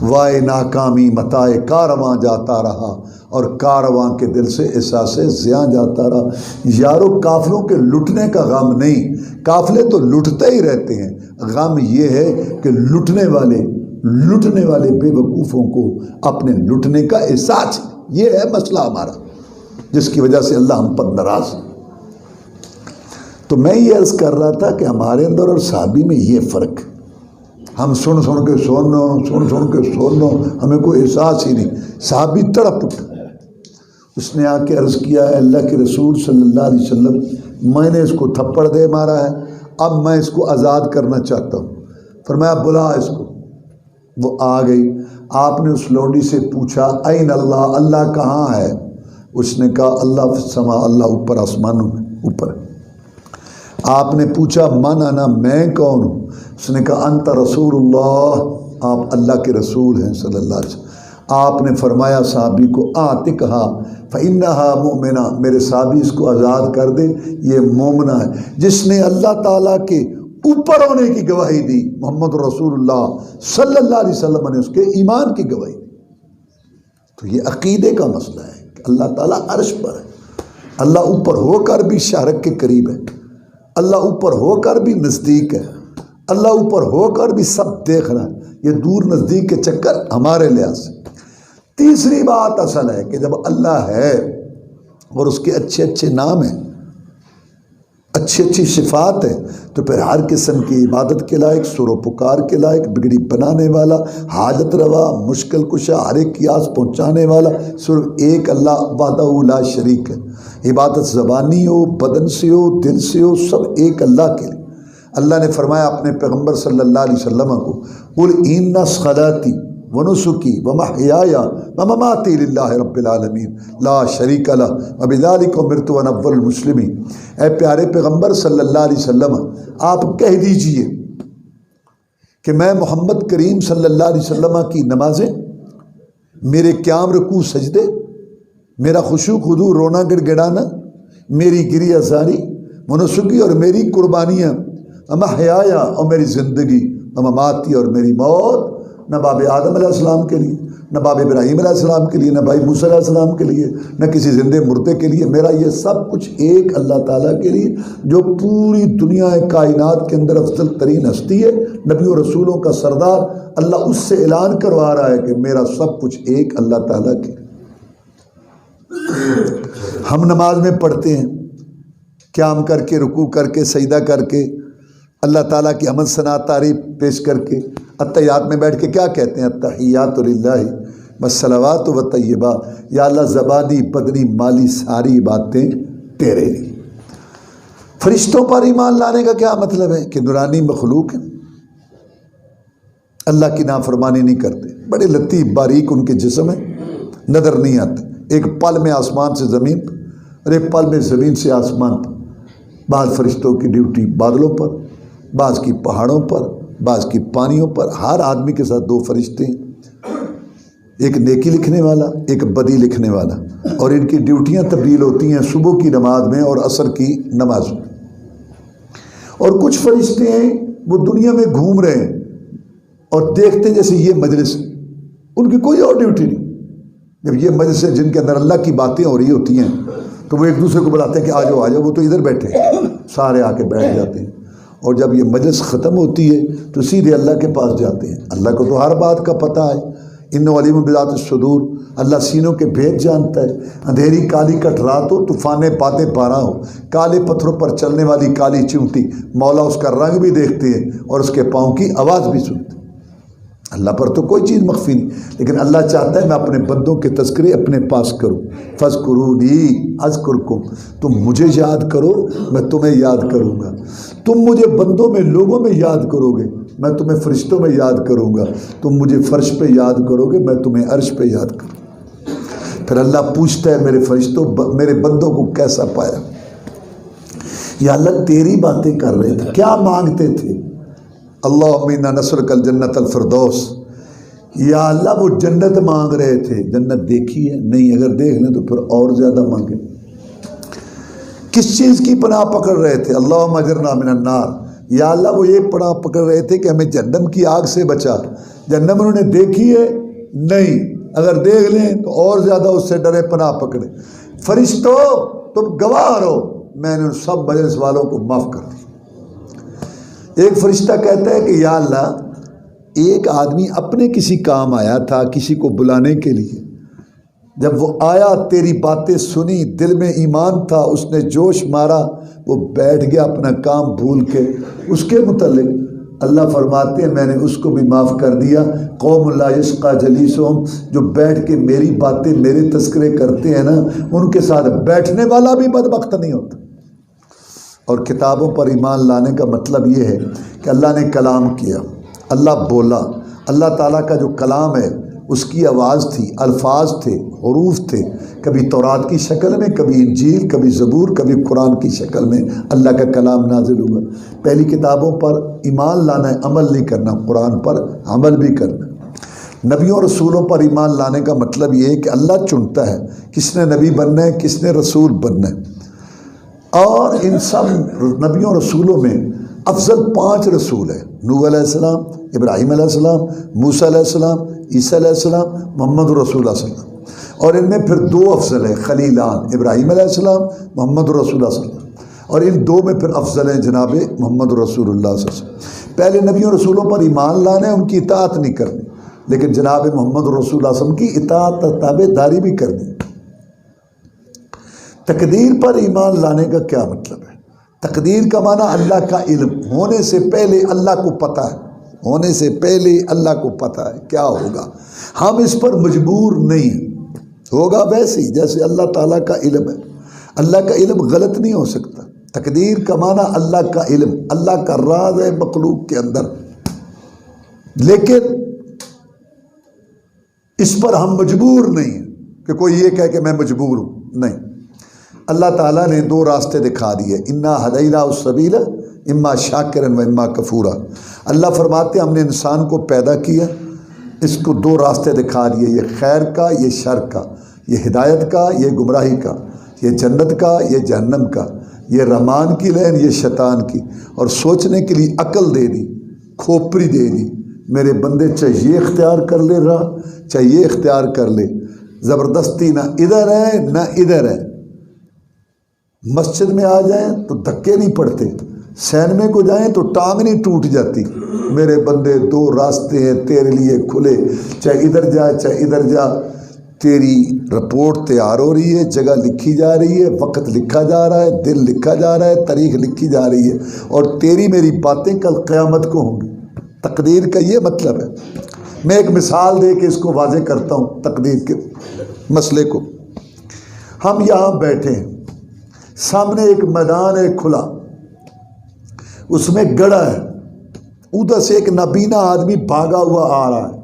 A: وائے ناکامی متاع کارواں جاتا رہا، اور کارواں کے دل سے احساس زیاں جاتا رہا۔ یارو کافلوں کے لٹنے کا غم نہیں، قافلے تو لٹتے ہی رہتے ہیں، غم یہ ہے کہ لٹنے والے بے وقوفوں کو اپنے لٹنے کا احساس، یہ ہے مسئلہ ہمارا، جس کی وجہ سے اللہ ہم پر ناراض۔ تو میں یہ عرض کر رہا تھا کہ ہمارے اندر اور صحابی میں یہ فرق، ہم سن کے سنو، ہمیں کوئی احساس ہی نہیں۔ صحابی تڑپ اٹھا، اس نے آ کے عرض کیا ہے اللہ کے رسول صلی اللہ علیہ وسلم، میں نے اس کو تھپڑ دے مارا ہے، اب میں اس کو آزاد کرنا چاہتا ہوں۔ فرمایا بلا اس کو۔ وہ آ گئی، آپ نے اس لونڈی سے پوچھا این اللہ، اللہ کہاں ہے؟ اس نے کہا اللہ فی السماء، اللہ اوپر آسمانوں میں اوپر۔ آپ نے پوچھا من انا، میں کون ہوں؟ اس نے کہا انت رسول اللہ، آپ اللہ کے رسول ہیں صلی اللہ علیہ وسلم۔ آپ نے فرمایا صحابی کو آتقھا فإنھا مؤمنہ، میرے صحابی اس کو آزاد کر دے، یہ مومنہ ہے، جس نے اللہ تعالیٰ کے اوپر ہونے کی گواہی دی۔ محمد رسول اللہ صلی اللہ علیہ وسلم نے اس کے ایمان کی گواہی دی۔ تو یہ عقیدے کا مسئلہ ہے کہ اللہ تعالیٰ عرش پر ہے، اللہ اوپر ہو کر بھی شارک کے قریب ہے، اللہ اوپر ہو کر بھی نزدیک ہے، اللہ اوپر ہو کر بھی سب دیکھ رہا ہے۔ یہ دور نزدیک کے چکر ہمارے لحاظ سے۔ تیسری بات اصل ہے کہ جب اللہ ہے اور اس کے اچھے اچھے نام ہیں، اچھی اچھی صفات ہیں، تو پھر ہر قسم کی عبادت کے لائق، سر و پکار کے لائق، بگڑی بنانے والا، حاجت روا، مشکل کشا، ہر ایک کی آس پہنچانے والا صرف ایک اللہ وحدہ لا شریک ہے۔ عبادت زبانی ہو، بدن سے ہو، دل سے ہو، سب ایک اللہ کے لیے۔ اللہ نے فرمایا اپنے پیغمبر صلی اللہ علیہ وسلم کو قل ان صلاتی ونسکی ومحیای ومماتی للہ رب العالمین لا شریک لہ وبذلک امرت وانا اول المسلمین۔ اے پیارے پیغمبر صلی اللہ علیہ وسلم، آپ کہہ دیجئے کہ میں محمد کریم صلی اللہ علیہ وسلم کی نمازیں، میرے قیام رکوع سجدے، میرا خشوع خضوع رونا گڑ گڑانا، میری گریہ زاری ونسکی اور میری قربانیاں، ومحیای اور میری زندگی، ومماتی اور میری موت، نہ باب آدم علیہ السلام کے لیے، نہ باب ابراہیم علیہ السلام کے لیے، نہ بھائی موسیٰ علیہ السلام کے لیے، نہ کسی زندے مردے کے لیے، میرا یہ سب کچھ ایک اللہ تعالیٰ کے لیے جو پوری دنیا کائنات کے اندر افضل ترین ہستی ہے، نبی و رسولوں کا سردار، اللہ اس سے اعلان کروا رہا ہے کہ میرا سب کچھ ایک اللہ تعالیٰ کے۔ ہم نماز میں پڑھتے ہیں قیام کر کے، رکوع کر کے، سجدہ کر کے، اللہ تعالیٰ کی حمد ثنا تعریف پیش کر کے، اتحیات میں بیٹھ کے کیا کہتے ہیں؟ التحیات للہ والصلوات والطیبات، یا اللہ زبانی بدنی مالی ساری باتیں تیرے لیے۔ فرشتوں پر ایمان لانے کا کیا مطلب ہے؟ کہ نورانی مخلوق ہیں، اللہ کی نافرمانی نہیں کرتے، بڑے لطیف باریک ان کے جسم ہیں، نظر نہیں آتے، ایک پل میں آسمان سے زمین پر اور ایک پل میں زمین سے آسمان پر۔ بعض فرشتوں کی ڈیوٹی بادلوں پر، بعض کی پہاڑوں پر، بعض کی پانیوں پر۔ ہر آدمی کے ساتھ دو فرشتے ہیں، ایک نیکی لکھنے والا، ایک بدی لکھنے والا، اور ان کی ڈیوٹیاں تبدیل ہوتی ہیں صبح کی نماز میں اور عصر کی نماز میں۔ اور کچھ فرشتے ہیں وہ دنیا میں گھوم رہے ہیں اور دیکھتے ہیں جیسے یہ مجلس، ان کی کوئی اور ڈیوٹی نہیں۔ جب یہ مجلس ہے جن کے اندر اللہ کی باتیں ہو رہی ہوتی ہیں تو وہ ایک دوسرے کو بلاتے ہیں کہ آ جاؤ آ جاؤ، وہ تو ادھر بیٹھے ہیں، سارے آ کے بیٹھ جاتے ہیں۔ اور جب یہ مجلس ختم ہوتی ہے تو سیدھے اللہ کے پاس جاتے ہیں۔ اللہ کو تو ہر بات کا پتہ ہے، ان علیم بذات الصدور، اللہ سینوں کے بھید جانتا ہے۔ اندھیری کالی کٹ رات ہو، طوفان بادیں بارہ ہو، کالے پتھروں پر چلنے والی کالی چیونٹی، مولا اس کا رنگ بھی دیکھتے ہیں اور اس کے پاؤں کی آواز بھی سنتے ہیں۔ اللہ پر تو کوئی چیز مخفی نہیں، لیکن اللہ چاہتا ہے میں اپنے بندوں کے تذکرے اپنے پاس کروں۔ فاذکرونی اذکرکم، تم مجھے یاد کرو میں تمہیں یاد کروں گا۔ تم مجھے بندوں میں لوگوں میں یاد کرو گے، میں تمہیں فرشتوں میں یاد کروں گا۔ تم مجھے فرش پہ یاد کرو گے، میں تمہیں عرش پہ یاد کروں گا۔ پھر اللہ پوچھتا ہے میرے فرشتوں میرے بندوں کو کیسا پایا؟ یا اللہ تیری باتیں کر رہے تھے، کیا مانگتے تھے؟ اللہم انا نسألک الجنت الفردوس، یا اللہ وہ جنت مانگ رہے تھے۔ جنت دیکھی ہے؟ نہیں، اگر دیکھ لیں تو پھر اور زیادہ مانگیں۔ کس چیز کی پناہ پکڑ رہے تھے؟ اللہم اجرنا من النار، یا اللہ وہ یہ پناہ پکڑ رہے تھے کہ ہمیں جہنم کی آگ سے بچا۔ جہنم انہوں نے دیکھی ہے؟ نہیں، اگر دیکھ لیں تو اور زیادہ اس سے ڈرے، پناہ پکڑے۔ فرشتوں تم گواہ رہو، میں نے ان سب مجلس والوں کو معاف کر دیا۔ ایک فرشتہ کہتا ہے کہ یا اللہ ایک آدمی اپنے کسی کام آیا تھا، کسی کو بلانے کے لیے، جب وہ آیا تیری باتیں سنی، دل میں ایمان تھا، اس نے جوش مارا، وہ بیٹھ گیا اپنا کام بھول کے۔ اس کے متعلق اللہ فرماتے ہیں میں نے اس کو بھی معاف کر دیا۔ قوم لا یشقی جلیسہم، جو بیٹھ کے میری باتیں میرے تذکرے کرتے ہیں نا، ان کے ساتھ بیٹھنے والا بھی بدبخت نہیں ہوتا۔ اور کتابوں پر ایمان لانے کا مطلب یہ ہے کہ اللہ نے کلام کیا، اللہ بولا، اللہ تعالیٰ کا جو کلام ہے اس کی آواز تھی، الفاظ تھے، حروف تھے، کبھی تورات کی شکل میں، کبھی انجیل، کبھی زبور، کبھی قرآن کی شکل میں اللہ کا کلام نازل ہوا۔ پہلی کتابوں پر ایمان لانا ہے، عمل نہیں کرنا، قرآن پر عمل بھی کرنا۔ نبیوں اور رسولوں پر ایمان لانے کا مطلب یہ ہے کہ اللہ چنتا ہے کس نے نبی بننا ہے، کس نے رسول بننا ہے۔ اور ان سب نبیوں رسولوں میں افضل 5 رسول ہیں، نوح علیہ السلام، ابراہیم علیہ السلام، موسیٰ علیہ السلام، عیسیٰ علیہ السلام، محمد رسول اللہ صلی اللہ علیہ وسلم۔ اور ان میں پھر 2 افضل ہیں، خلیلان، ابراہیم علیہ السلام، محمد رسول اللہ صلی اللہ علیہ وسلم۔ اور ان 2 میں پھر افضل ہیں جناب محمد رسول اللہ صلی اللہ علیہ وسلم۔ پہلے نبیوں رسولوں پر ایمان لانا ہے، ان کی اطاعت نہیں کرنی، لیکن جناب محمد رسول اللہ صلی اللہ علیہ وسلم کی اطاعت تابع داری بھی کرنی۔ تقدیر پر ایمان لانے کا کیا مطلب ہے؟ تقدیر کا معنی اللہ کا علم، ہونے سے پہلے اللہ کو پتہ ہے، ہونے سے پہلے اللہ کو پتہ ہے کیا ہوگا، ہم اس پر مجبور نہیں ہیں، ہوگا ویسے ہی جیسے اللہ تعالیٰ کا علم ہے۔ اللہ کا علم غلط نہیں ہو سکتا۔ تقدیر کا معنی اللہ کا علم، اللہ کا راز ہے مخلوق کے اندر، لیکن اس پر ہم مجبور نہیں ہیں کہ کوئی یہ کہے کہ میں مجبور ہوں، نہیں۔ اللہ تعالیٰ نے 2 راستے دکھا دیے، انا ہدیناہ السبیل اما شاکرا و اما کفورا۔ اللہ فرماتے ہیں ہم نے انسان کو پیدا کیا، اس کو 2 راستے دکھا دیے، یہ خیر کا، یہ شر کا، یہ ہدایت کا، یہ گمراہی کا، یہ جنت کا، یہ جہنم کا، یہ رحمان کی لین، یہ شیطان کی، اور سوچنے کے لیے عقل دے دی، کھوپڑی دے دی۔ میرے بندے چاہے یہ اختیار کر لے راہ، چاہے یہ اختیار کر لے، زبردستی نہ ادھر ہے نہ ادھر ہے۔ مسجد میں آ جائیں تو دھکے نہیں پڑتے، سینمے کو جائیں تو ٹانگ نہیں ٹوٹ جاتی۔ میرے بندے 2 راستے ہیں تیرے لیے کھلے، چاہے ادھر جا چاہے ادھر جا، تیری رپورٹ تیار ہو رہی ہے، جگہ لکھی جا رہی ہے، وقت لکھا جا رہا ہے، دن لکھا جا رہا ہے، تاریخ لکھی جا رہی ہے، اور تیری میری باتیں کل قیامت کو ہوں گی۔ تقدیر کا یہ مطلب ہے۔ میں ایک مثال دے کے اس کو واضح کرتا ہوں تقدیر کے مسئلے کو۔ ہم یہاں بیٹھے ہیں، سامنے ایک میدان ہے کھلا، اس میں گڑھا ہے، ادھر سے ایک نابینا آدمی بھاگا ہوا آ رہا ہے،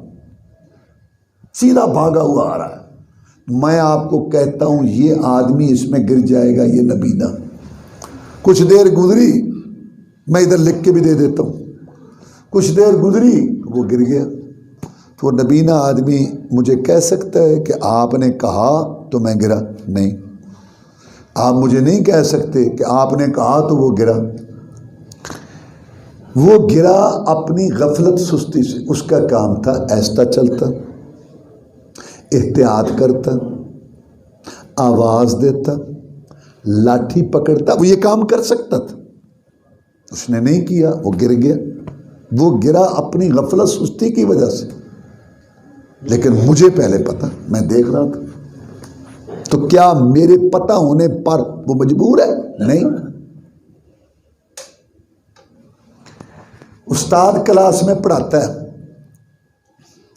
A: سیدھا بھاگا ہوا آ رہا ہے۔ میں آپ کو کہتا ہوں یہ آدمی اس میں گر جائے گا، یہ نابینا۔ کچھ دیر گزری، میں ادھر لکھ کے بھی دے دیتا ہوں، کچھ دیر گزری وہ گر گیا۔ تو نابینا آدمی مجھے کہہ سکتا ہے کہ آپ نے کہا تو میں گرا؟ نہیں، آپ مجھے نہیں کہہ سکتے کہ آپ نے کہا تو وہ گرا۔ وہ گرا اپنی غفلت سستی سے، اس کا کام تھا ایسا چلتا، احتیاط کرتا، آواز دیتا، لاٹھی پکڑتا، وہ یہ کام کر سکتا تھا، اس نے نہیں کیا، وہ گر گیا۔ وہ گرا اپنی غفلت سستی کی وجہ سے، لیکن مجھے پہلے پتا، میں دیکھ رہا تھا۔ تو کیا میرے پتہ ہونے پر وہ مجبور ہے؟ نہیں۔ استاد کلاس میں پڑھاتا ہے،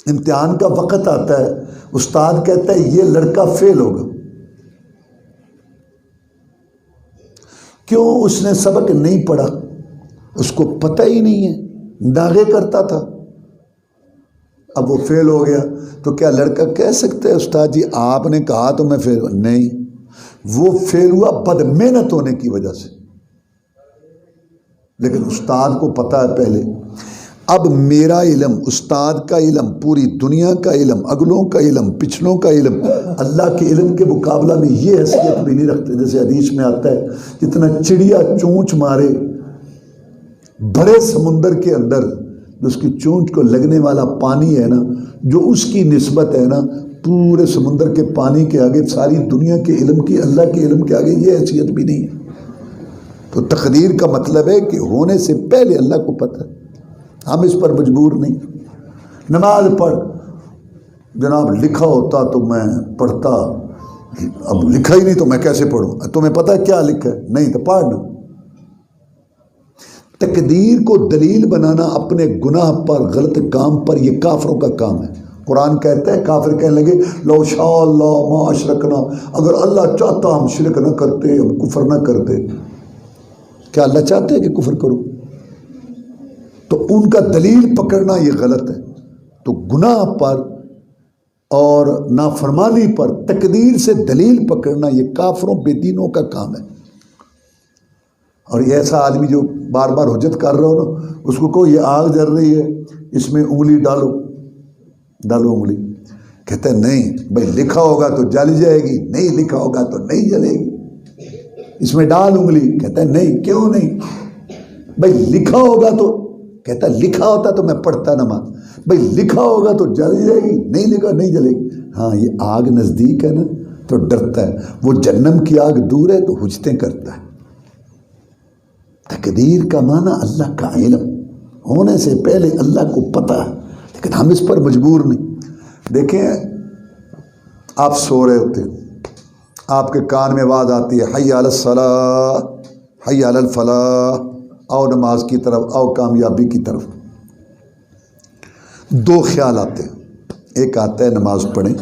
A: امتحان کا وقت آتا ہے، استاد کہتا ہے یہ لڑکا فیل ہوگا، کیوں؟ اس نے سبق نہیں پڑھا، اس کو پتہ ہی نہیں ہے، داغے کرتا تھا، اب وہ فیل ہو گیا۔ تو کیا لڑکا کہہ سکتا ہے استاد جی آپ نے کہا تو میں فیل؟ نہیں، وہ فیل ہوا بد محنت ہونے کی وجہ سے، لیکن استاد کو پتا ہے پہلے۔ اب میرا علم، استاد کا علم، پوری دنیا کا علم، اگلوں کا علم، پچھلوں کا علم، اللہ کے علم کے مقابلہ میں یہ حیثیت بھی نہیں رکھتے۔ جیسے حدیث میں آتا ہے جتنا چڑیا چونچ مارے بڑے سمندر کے اندر، جو اس کی چونچ کو لگنے والا پانی ہے نا، جو اس کی نسبت ہے نا پورے سمندر کے پانی کے آگے، ساری دنیا کے علم کی، اللہ کے علم کے آگے یہ حیثیت بھی نہیں ہے۔ تو تقدیر کا مطلب ہے کہ ہونے سے پہلے اللہ کو پتہ ہے، ہم اس پر مجبور نہیں۔ نماز پڑھ، جناب لکھا ہوتا تو میں پڑھتا، اب لکھا ہی نہیں تو میں کیسے پڑھوں؟ تمہیں پتہ ہے کیا لکھا ہے؟ نہیں تو پڑھنا۔ تقدیر کو دلیل بنانا اپنے گناہ پر، غلط کام پر، یہ کافروں کا کام ہے۔ قرآن کہتا ہے، کافر کہنے لگے لو شاء اللہ ما اشرکنا، اگر اللہ چاہتا ہم شرک نہ کرتے، ہم کفر نہ کرتے۔ کیا اللہ چاہتے ہیں کہ کفر کرو؟ تو ان کا دلیل پکڑنا یہ غلط ہے۔ تو گناہ پر اور نافرمانی پر تقدیر سے دلیل پکڑنا یہ کافروں بے دینوں کا کام ہے۔ اور یہ ایسا آدمی جو بار بار حجت کر رہا ہو نا، اس کو کہو یہ آگ جل رہی ہے، اس میں انگلی ڈالو، ڈالو انگلی، کہتے ہیں نہیں بھائی لکھا ہوگا تو جل جائے گی، نہیں لکھا ہوگا تو نہیں جلے گی، اس میں ڈال انگلی، کہتا ہے نہیں، کیوں نہیں بھائی لکھا ہوگا تو، کہتا ہے لکھا ہوتا تو میں پڑھتا نماز، بھائی لکھا ہوگا تو جل جائے گی، نہیں لکھا نہیں جلے گی۔ ہاں یہ آگ نزدیک ہے نا تو ڈرتا ہے، وہ جہنم کی آگ دور ہے تو حجتیں کرتا ہے۔ تقدیر کا معنی اللہ کا علم، ہونے سے پہلے اللہ کو پتہ ہے، لیکن ہم اس پر مجبور نہیں۔ دیکھیں آپ سو رہے ہوتے ہیں، آپ کے کان میں آواز آتی ہے حی علی الصلاۃ، حی علی الفلاح، آؤ نماز کی طرف، آؤ کامیابی کی طرف۔ دو خیال آتے ہیں، ایک آتا ہے نماز پڑھیں،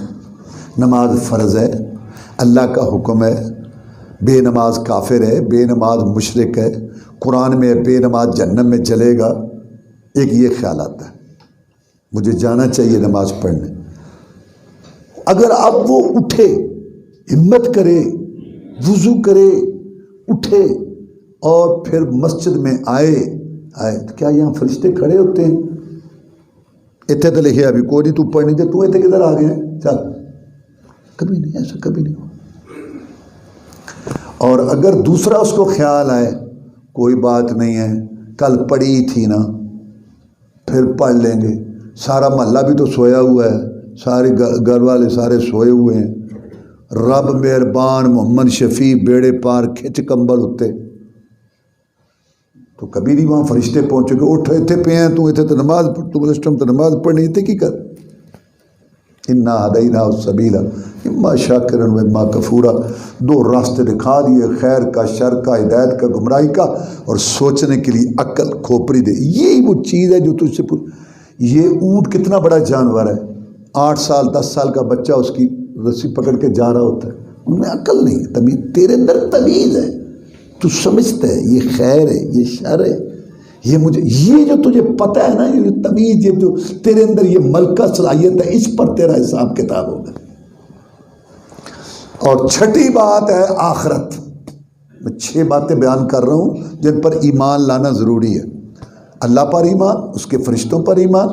A: نماز فرض ہے، اللہ کا حکم ہے، بے نماز کافر ہے، بے نماز مشرک ہے، قرآن میں بے نماز جہنم میں جلے گا۔ ایک یہ خیال آتا ہے مجھے جانا چاہیے نماز پڑھنے۔ اگر اب وہ اٹھے، ہمت کرے، وضو کرے، اٹھے اور پھر مسجد میں آئے تو کیا یہاں فرشتے کھڑے ہوتے ہیں؟ اتنے تو لکھے ابھی کوئی نہیں، تو پڑھ نہیں دے، تو اتنے کدھر آ گئے ہیں؟ چل، کبھی نہیں، ایسا کبھی نہیں ہوا۔ اور اگر دوسرا اس کو خیال آئے کوئی بات نہیں ہے، کل پڑھی تھی نا، پھر پڑھ لیں گے، سارا محلہ بھی تو سویا ہوا ہے، سارے گھر والے سارے سوئے ہوئے ہیں، رب مہربان محمد شفیع بیڑے پار کھچ کمبل ہوتے، تو کبھی نہیں وہاں فرشتے پہنچے گے، اٹھ اتنے پہ ہیں، تو اتنے تو نماز پڑھ، تو اس ٹائم تو نماز پڑھنی اتنے کی کر۔ انا ہدیناہ السبیل اما شاکرا و اما کفورا، دو راستے دکھا دیے، خیر کا، شر کا، ہدایت کا، گمراہی کا، اور سوچنے کے لیے عقل کھوپڑی دے۔ یہی وہ چیز ہے جو تجھ سے یہ اونٹ کتنا بڑا جانور ہے، 8 سال 10 سال کا بچہ اس کی رسی پکڑ کے جا رہا ہوتا ہے، ان میں عقل نہیں ہے، تمیز، تیرے اندر تمیز ہے، تو سمجھتا ہے یہ خیر ہے، یہ شر ہے، یہ مجھے، یہ جو تجھے پتہ ہے نا، یہ جو تمیز، یہ جو تیرے اندر یہ ملکہ صلاحیت ہے، اس پر تیرا حساب کتاب ہوگا۔ اور چھٹی بات ہے آخرت۔ میں 6 باتیں بیان کر رہا ہوں جن پر ایمان لانا ضروری ہے۔ اللہ پر ایمان، اس کے فرشتوں پر ایمان،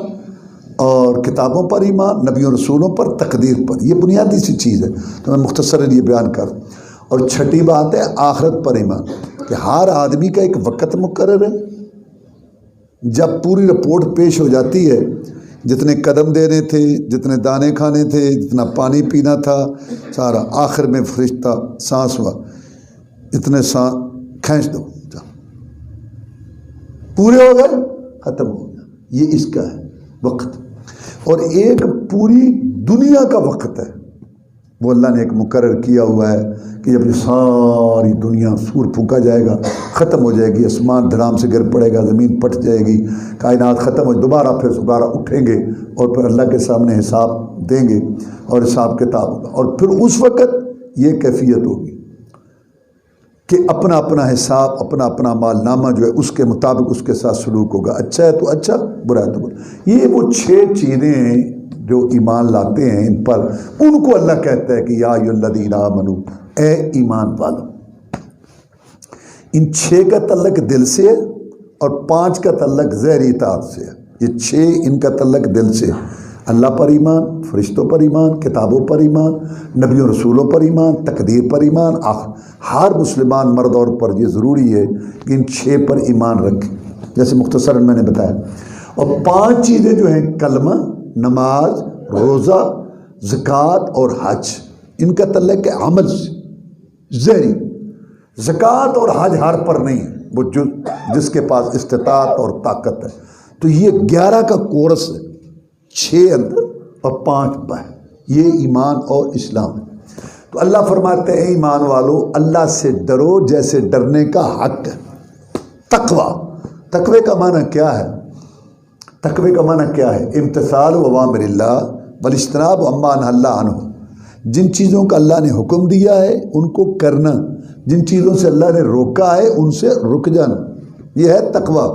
A: اور کتابوں پر ایمان، نبیوں رسولوں پر، تقدیر پر، یہ بنیادی سی چیز ہے، تو میں مختصراً یہ بیان کر رہا ہوں۔ اور چھٹی بات ہے آخرت پر ایمان، کہ ہر آدمی کا ایک وقت مقرر ہے، جب پوری رپورٹ پیش ہو جاتی ہے، جتنے قدم دینے تھے، جتنے دانے کھانے تھے، جتنا پانی پینا تھا، سارا آخر میں فرشتہ سانس ہوا، اتنے سانس کھینچ دو، پورے ہو گئے، ختم ہو گیا، یہ اس کا ہے وقت۔ اور ایک پوری دنیا کا وقت ہے، وہ اللہ نے ایک مقرر کیا ہوا ہے کہ جب یہ ساری دنیا سور پھونکا جائے گا، ختم ہو جائے گی، آسمان دھڑام سے گر پڑے گا، زمین پھٹ جائے گی، کائنات ختم ہو، دوبارہ پھر دوبارہ اٹھیں گے اور پھر اللہ کے سامنے حساب دیں گے اور حساب کتاب ہوگا، اور پھر اس وقت یہ کیفیت ہوگی کہ اپنا اپنا حساب، اپنا اپنا مال نامہ جو ہے اس کے مطابق اس کے ساتھ سلوک ہوگا، اچھا ہے تو اچھا، برا ہے تو برا۔ یہ وہ 6 چیزیں جو ایمان لاتے ہیں ان پر، ان کو اللہ کہتا ہے کہ یا ایھا الذین آمنوا، اے ایمان والو۔ ان 6 کا تعلق دل سے ہے اور 5 کا تعلق ظاہری اطاعت سے ہے۔ یہ 6 ان کا تعلق دل سے ہے، اللہ پر ایمان، فرشتوں پر ایمان، کتابوں پر ایمان، نبی و رسولوں پر ایمان، تقدیر پر ایمان۔ ہر مسلمان مرد اور پر یہ ضروری ہے کہ ان 6 پر ایمان رکھیں، جیسے مختصراً میں نے بتایا۔ اور 5 چیزیں جو ہیں، کلمہ، نماز، روزہ، زکوٰۃ اور حج، ان کا تعلق ہے عمل سے، ظاہری۔ زکوٰۃ اور حج ہر پر نہیں ہے، وہ جس کے پاس استطاعت اور طاقت ہے۔ تو یہ 11 کا کورس ہے، 6 اندر اور 5 باہر، یہ ایمان اور اسلام ہے۔ تو اللہ فرماتے ہیں اے ایمان والو، اللہ سے ڈرو جیسے ڈرنے کا حق ہے۔ تقوی، تقوی کا معنی کیا ہے؟ تقوی کا معنی کیا ہے؟ امتثال اوامر اللہ والاجتناب عما نہی اللہ عنہ، جن چیزوں کا اللہ نے حکم دیا ہے ان کو کرنا، جن چیزوں سے اللہ نے روکا ہے ان سے رک جانا، یہ ہے تقوی۔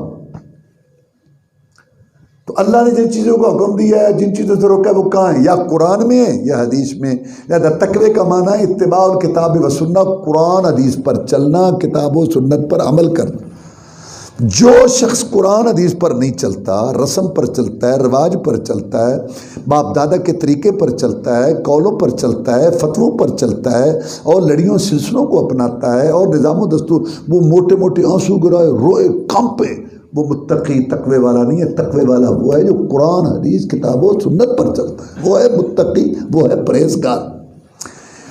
A: تو اللہ نے جن چیزوں کا حکم دیا ہے، جن چیزوں سے روکا ہے، وہ کہاں ہیں؟ یا قرآن میں ہے یا حدیث میں۔ لہذا تقوی کا معنی ہے اتباع الکتاب و سنت، قرآن حدیث پر چلنا، کتاب و سنت پر عمل کرنا۔ جو شخص قرآن حدیث پر نہیں چلتا، رسم پر چلتا ہے، رواج پر چلتا ہے، باپ دادا کے طریقے پر چلتا ہے، قولوں پر چلتا ہے، فتووں پر چلتا ہے اور لڑیوں سلسلوں کو اپناتا ہے اور نظام و دستور، وہ موٹے موٹے آنسو گرائے، روئے، کانپے، وہ متقی تقوی والا نہیں ہے۔ تقوی والا وہ ہے جو قرآن حدیث کتاب و سنت پر چلتا ہے، وہ ہے متقی، وہ ہے پرہیزگار۔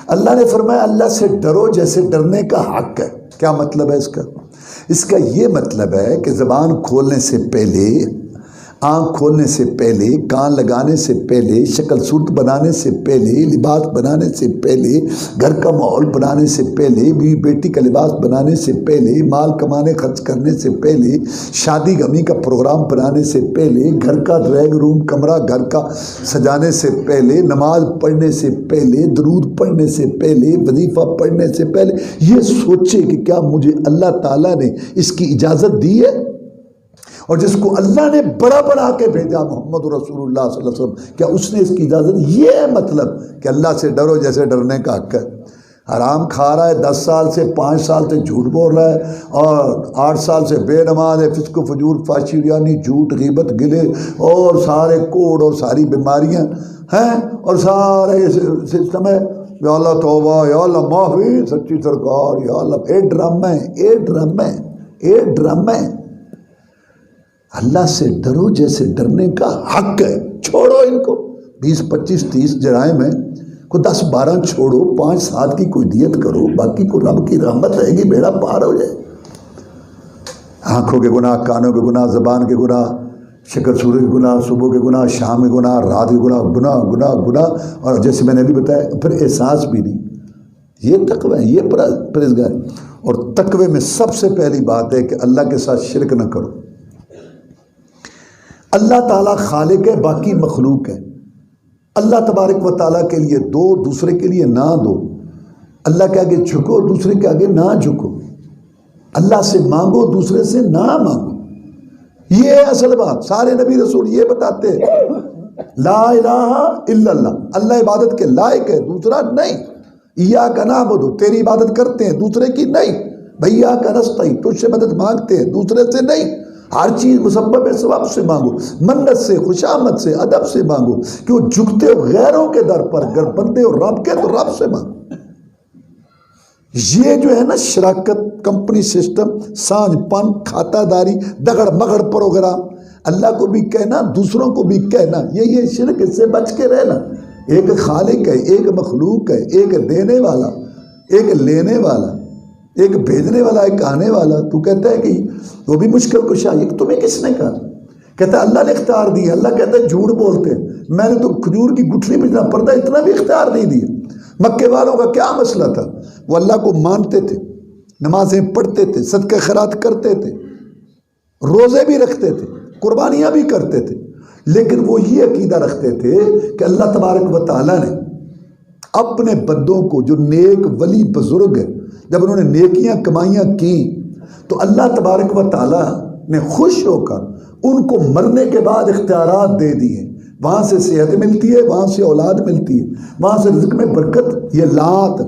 A: اللہ نے فرمایا اللہ سے ڈرو جیسے ڈرنے کا حق ہے۔ کیا مطلب ہے اس کا؟ اس کا یہ مطلب ہے کہ زبان کھولنے سے پہلے، آنکھ کھولنے سے پہلے، کان لگانے سے پہلے، شکل صورت بنانے سے پہلے، لباس بنانے سے پہلے، گھر کا ماحول بنانے سے پہلے، بیوی بیٹی کا لباس بنانے سے پہلے، مال کمانے خرچ کرنے سے پہلے، شادی غمی کا پروگرام بنانے سے پہلے، گھر کا ڈرائنگ روم کمرہ گھر کا سجانے سے پہلے، نماز پڑھنے سے پہلے، درود پڑھنے سے پہلے، وظیفہ پڑھنے سے پہلے یہ سوچے کہ کیا مجھے اللہ تعالیٰ نے اس کی اجازت دی ہے؟ اور جس کو اللہ نے بڑا بڑا کے بھیجا محمد رسول اللہ صلی اللہ علیہ وسلم، کیا اس نے اس کی اجازت؟ یہ ہے مطلب کہ اللہ سے ڈرو جیسے ڈرنے کا حق ہے۔ حرام کھا رہا ہے 10 سال سے، 5 سال سے جھوٹ بول رہا ہے، اور 8 سال سے بے نماز ہے، فسق و فجور، فحشی ریانی، جھوٹ، غیبت، گلے اور سارے کوڑ اور ساری بیماریاں ہیں اور سارے سسٹم ہے، یا اللہ توبہ، یا اللہ معافی، سچی سرکار، یا اللہ، اے ڈرامے، اے ڈرامے، اے ڈرامے۔ اللہ سے ڈرو جیسے ڈرنے کا حق ہے۔ چھوڑو ان کو، 20 25 30 جرائم ہیں، کو 10 12 چھوڑو، 5 7 کی کوئی دیت کرو، باقی کو رب کی رحمت رہے گی، بیڑا پار ہو جائے۔ آنکھوں کے گناہ، کانوں کے گناہ، زبان کے گناہ، شکل صورت کے گناہ، صبح کے گناہ، شام کے گناہ، رات کے گناہ، گناہ گناہ گناہ، اور جیسے میں نے بھی بتایا پھر احساس بھی نہیں۔ یہ تقوی ہے، یہ پرہیزگار۔ اور تقوی میں سب سے پہلی بات ہے کہ اللہ کے ساتھ شرک نہ کرو۔ اللہ تعالیٰ خالق ہے، باقی مخلوق ہے۔ اللہ تبارک و تعالیٰ کے لیے دو، دوسرے کے لیے نہ دو۔ اللہ کے آگے جھکو، دوسرے کے آگے نہ جھکو۔ اللہ سے مانگو، دوسرے سے نہ مانگو۔ یہ ہے اصل بات۔ سارے نبی رسول یہ بتاتے ہیں، لا الہ الا اللہ، اللہ عبادت کے لائق ہے، دوسرا نہیں۔ ایاک نعبد، تیری عبادت کرتے ہیں، دوسرے کی نہیں۔ وایاک نستعین، تجھ سے مدد مانگتے ہیں، دوسرے سے نہیں۔ ہر چیز مسبب ثواب سے مانگو، منت سے، خوشامد سے، ادب سے مانگو۔ کیوں جھکتے ہو غیروں کے در پر؟ اگر بندے ہو رب کے تو رب سے مانگو۔ یہ جو ہے نا شراکت، کمپنی سسٹم، سانجھ پن، کھاتا داری، دگڑ مگڑ پروگرام، اللہ کو بھی کہنا، دوسروں کو بھی کہنا، یہ شرک، اس سے بچ کے رہنا۔ ایک خالق ہے، ایک مخلوق ہے، ایک دینے والا، ایک لینے والا، ایک بھیجنے والا، ایک آنے والا۔ تو کہتا ہے کہ وہ بھی مشکل کشا، یہ تمہیں کس نے کہا کہتا ہے اللہ نے اختیار دیا. اللہ کہتا ہے جھوٹ بولتے ہیں, میں نے تو کھجور کی گٹھلی میں جتنا پردہ اتنا بھی اختیار نہیں دیا. مکے والوں کا کیا مسئلہ تھا؟ وہ اللہ کو مانتے تھے, نمازیں پڑھتے تھے, صدقہ خیرات کرتے تھے, روزے بھی رکھتے تھے, قربانیاں بھی کرتے تھے, لیکن وہ یہ عقیدہ رکھتے تھے کہ اللہ تبارک و تعالیٰ نے اپنے بندوں کو, جو نیک ولی بزرگ ہیں, جب انہوں نے نیکیاں کمائیاں کی تو اللہ تبارک و تعالیٰ نے خوش ہو کر ان کو مرنے کے بعد اختیارات دے دیے. وہاں سے صحت ملتی ہے, وہاں سے اولاد ملتی ہے, وہاں سے رزق میں برکت. یہ لات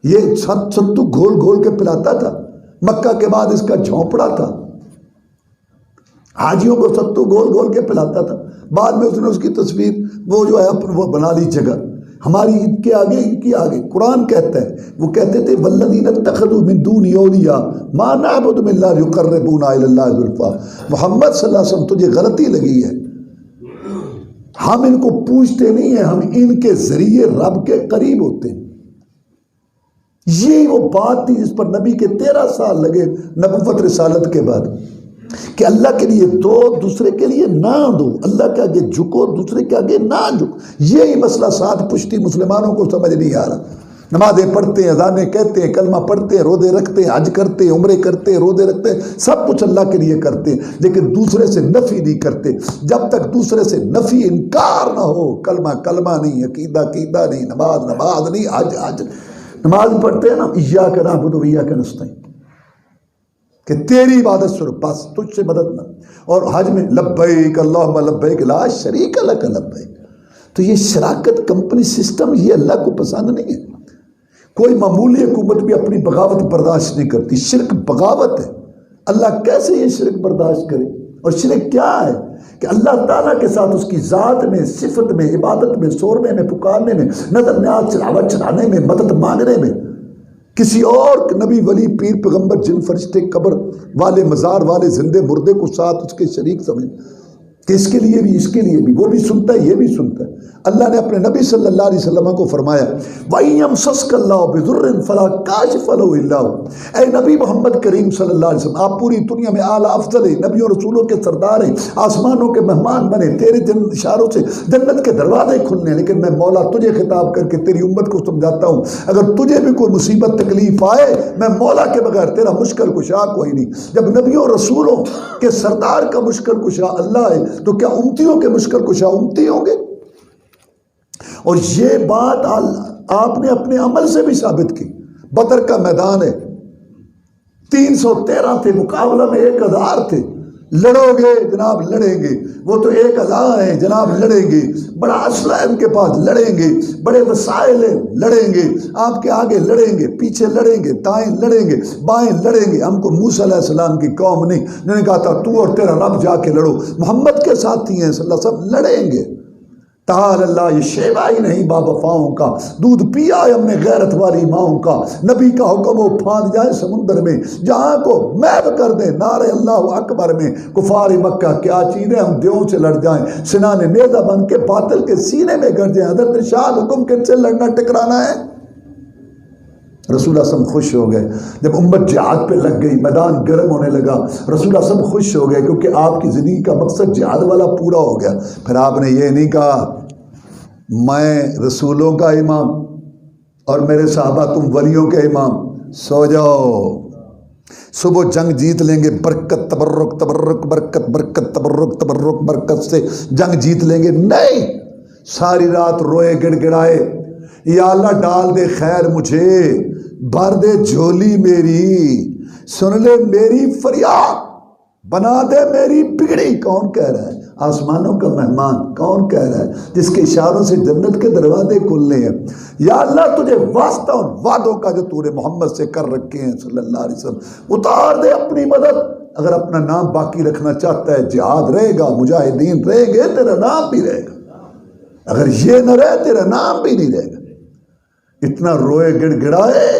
A: یہ ستو گھول گھول کے پلاتا تھا, مکہ کے بعد اس کا جھونپڑا تھا, حاجیوں کو ستو گھول گھول کے پلاتا تھا. بعد میں اس نے اس کی تصویر وہ جو ہے وہ بنا لی جگہ ہماری ان کے آگے, ان کی آگے. قرآن کہتا ہے, وہ کہتے تھے والذین اتخذوا من دونی اولیاء ما نعبدهم الا ليقربونا الى الله زلفا. محمد صلی اللہ علیہ وسلم تجھے غلطی لگی ہے, ہم ان کو پوچھتے نہیں ہیں, ہم ان کے ذریعے رب کے قریب ہوتے ہیں. یہ وہ بات تھی جس پر نبی کے 13 سال لگے نبوت رسالت کے بعد, کہ اللہ کے لیے دو, دوسرے کے لیے نہ دو, اللہ کے آگے جھکو, دوسرے کے آگے نہ جھکو. یہی مسئلہ سات پشتی مسلمانوں کو سمجھ نہیں آ رہا. نمازیں پڑھتے ہیں, اذانیں کہتے ہیں, کلمہ پڑھتے ہیں, روزے رکھتے ہیں, حج کرتے ہیں, عمرے کرتے ہیں, روزے رکھتے ہیں, سب کچھ اللہ کے لیے کرتے ہیں, لیکن دوسرے سے نفی نہیں کرتے. جب تک دوسرے سے نفی انکار نہ ہو, کلمہ کلمہ نہیں, عقیدہ عقیدہ نہیں, نماز نماز نہیں, حج حج. نماز پڑھتے ہیں نا, ایاک نعبد و ایاک نستعین, کہ تیری عبادت صرف بس, تجھ سے مدد نہ. اور حج میں لبیک اللہم لبیک لا شریک لک لبیک. تو یہ شراکت کمپنی سسٹم یہ اللہ کو پسند نہیں ہے. کوئی معمولی حکومت بھی اپنی بغاوت برداشت نہیں کرتی. شرک بغاوت ہے. اللہ کیسے یہ شرک برداشت کرے؟ اور شرک کیا ہے؟ کہ اللہ تعالیٰ کے ساتھ اس کی ذات میں, صفت میں, عبادت میں, سورنے میں, پکارنے میں, نظر نیاز چڑھاوا چڑھانے میں, مدد مانگنے میں کسی اور نبی ولی پیر پیغمبر جن فرشتے قبر والے مزار والے زندے مردے کو ساتھ اس کے شریک سمجھ, کہ اس کے لیے بھی اس کے لیے بھی, وہ بھی سنتا ہے یہ بھی سنتا ہے. اللہ نے اپنے نبی صلی اللہ علیہ وسلم کو فرمایا وَإِن يَمْسَسْكَ اللَّهُ بِضُرٍّ فَلَا كَاشِفَ لَهُ إِلَّا هُوَ. اے نبی محمد کریم صلی اللہ علیہ وسلم, آپ پوری دنیا میں اعلیٰ افضل ہیں, نبیوں رسولوں کے سردار ہیں, آسمانوں کے مہمان بنے, تیرے اشاروں سے جنت کے دروازے کھلنے ہیں, لیکن میں مولا تجھے خطاب کر کے تیری امت کو سمجھاتا ہوں, اگر تجھے بھی کوئی مصیبت تکلیف آئے, میں مولا کے بغیر تیرا مشکل کشا کوئی نہیں. جب نبیوں رسولوں کے سردار کا مشکل کشا اللہ ہے, تو کیا امتیوں کے مشکل کشا امتی ہوں گے؟ اور یہ بات آپ نے اپنے عمل سے بھی ثابت کی. بدر کا میدان ہے, 313 تھے, مقابلہ میں 1000 تھے. لڑو گے جناب لڑیں گے, وہ تو 1000 ہیں جناب لڑیں گے, بڑا اسلحہ ہے ان کے پاس لڑیں گے, بڑے وسائل ہیں لڑیں گے, آپ کے آگے لڑیں گے, پیچھے لڑیں گے, دائیں لڑیں گے, بائیں لڑیں گے. ہم کو موسیٰ علیہ السلام کی قوم نہیں جنہوں نے کہا تھا تو اور تیرا رب جا کے لڑو, محمد کے ساتھی ہیں صلی اللہ علیہ وسلم, لڑیں گے. تعال اللہ, یہ شیوا ہی نہیں با وفاؤں کا, دودھ پیا ہے ہم نے غیرت والی ماؤں کا, نبی کا حکم ہو پھاند جائے سمندر میں, جہاں کو محو کر دیں نعرہ اللہ اکبر میں. کفار مکہ کیا چیزیں, ہم دیوں سے لڑ جائیں, سنان نیزہ بن کے باطل کے سینے میں گڑ جائیں. حضرت ارشاد حکم کن سے لڑنا ٹکرانا ہے؟ رسول اللہ صلی اللہ علیہ وسلم خوش ہو گئے جب امت جہاد پہ لگ گئی, میدان گرم ہونے لگا. رسول اللہ صلی اللہ علیہ وسلم خوش ہو گئے کیونکہ آپ کی زندگی کا مقصد جہاد والا پورا ہو گیا. پھر آپ نے یہ نہیں کہا میں رسولوں کا امام اور میرے صحابہ تم ولیوں کے امام, سو جاؤ, صبح جنگ جیت لیں گے, برکت تبرک تبرک برکت برکت تبرک تبرک برکت سے جنگ جیت لیں گے. نہیں, ساری رات روئے گڑ گڑائے, یا اللہ ڈال دے خیر مجھے, بھر دے جھولی میری, سن لے میری فریاد, بنا دے میری بگڑی. کون کہہ رہا ہے؟ آسمانوں کا مہمان. کون کہہ رہا ہے؟ جس کے اشاروں سے جنت کے دروازے کھلنے ہیں. یا اللہ تجھے واسطہ اور وعدوں کا جو تو نے محمد سے کر رکھے ہیں صلی اللہ علیہ وسلم, اتار دے اپنی مدد. اگر اپنا نام باقی رکھنا چاہتا ہے, جہاد رہے گا, مجاہدین رہیں گے, تیرا نام بھی رہے گا. اگر یہ نہ رہے تیرا نام بھی نہیں رہے گا. اتنا روئے گڑ گڑائے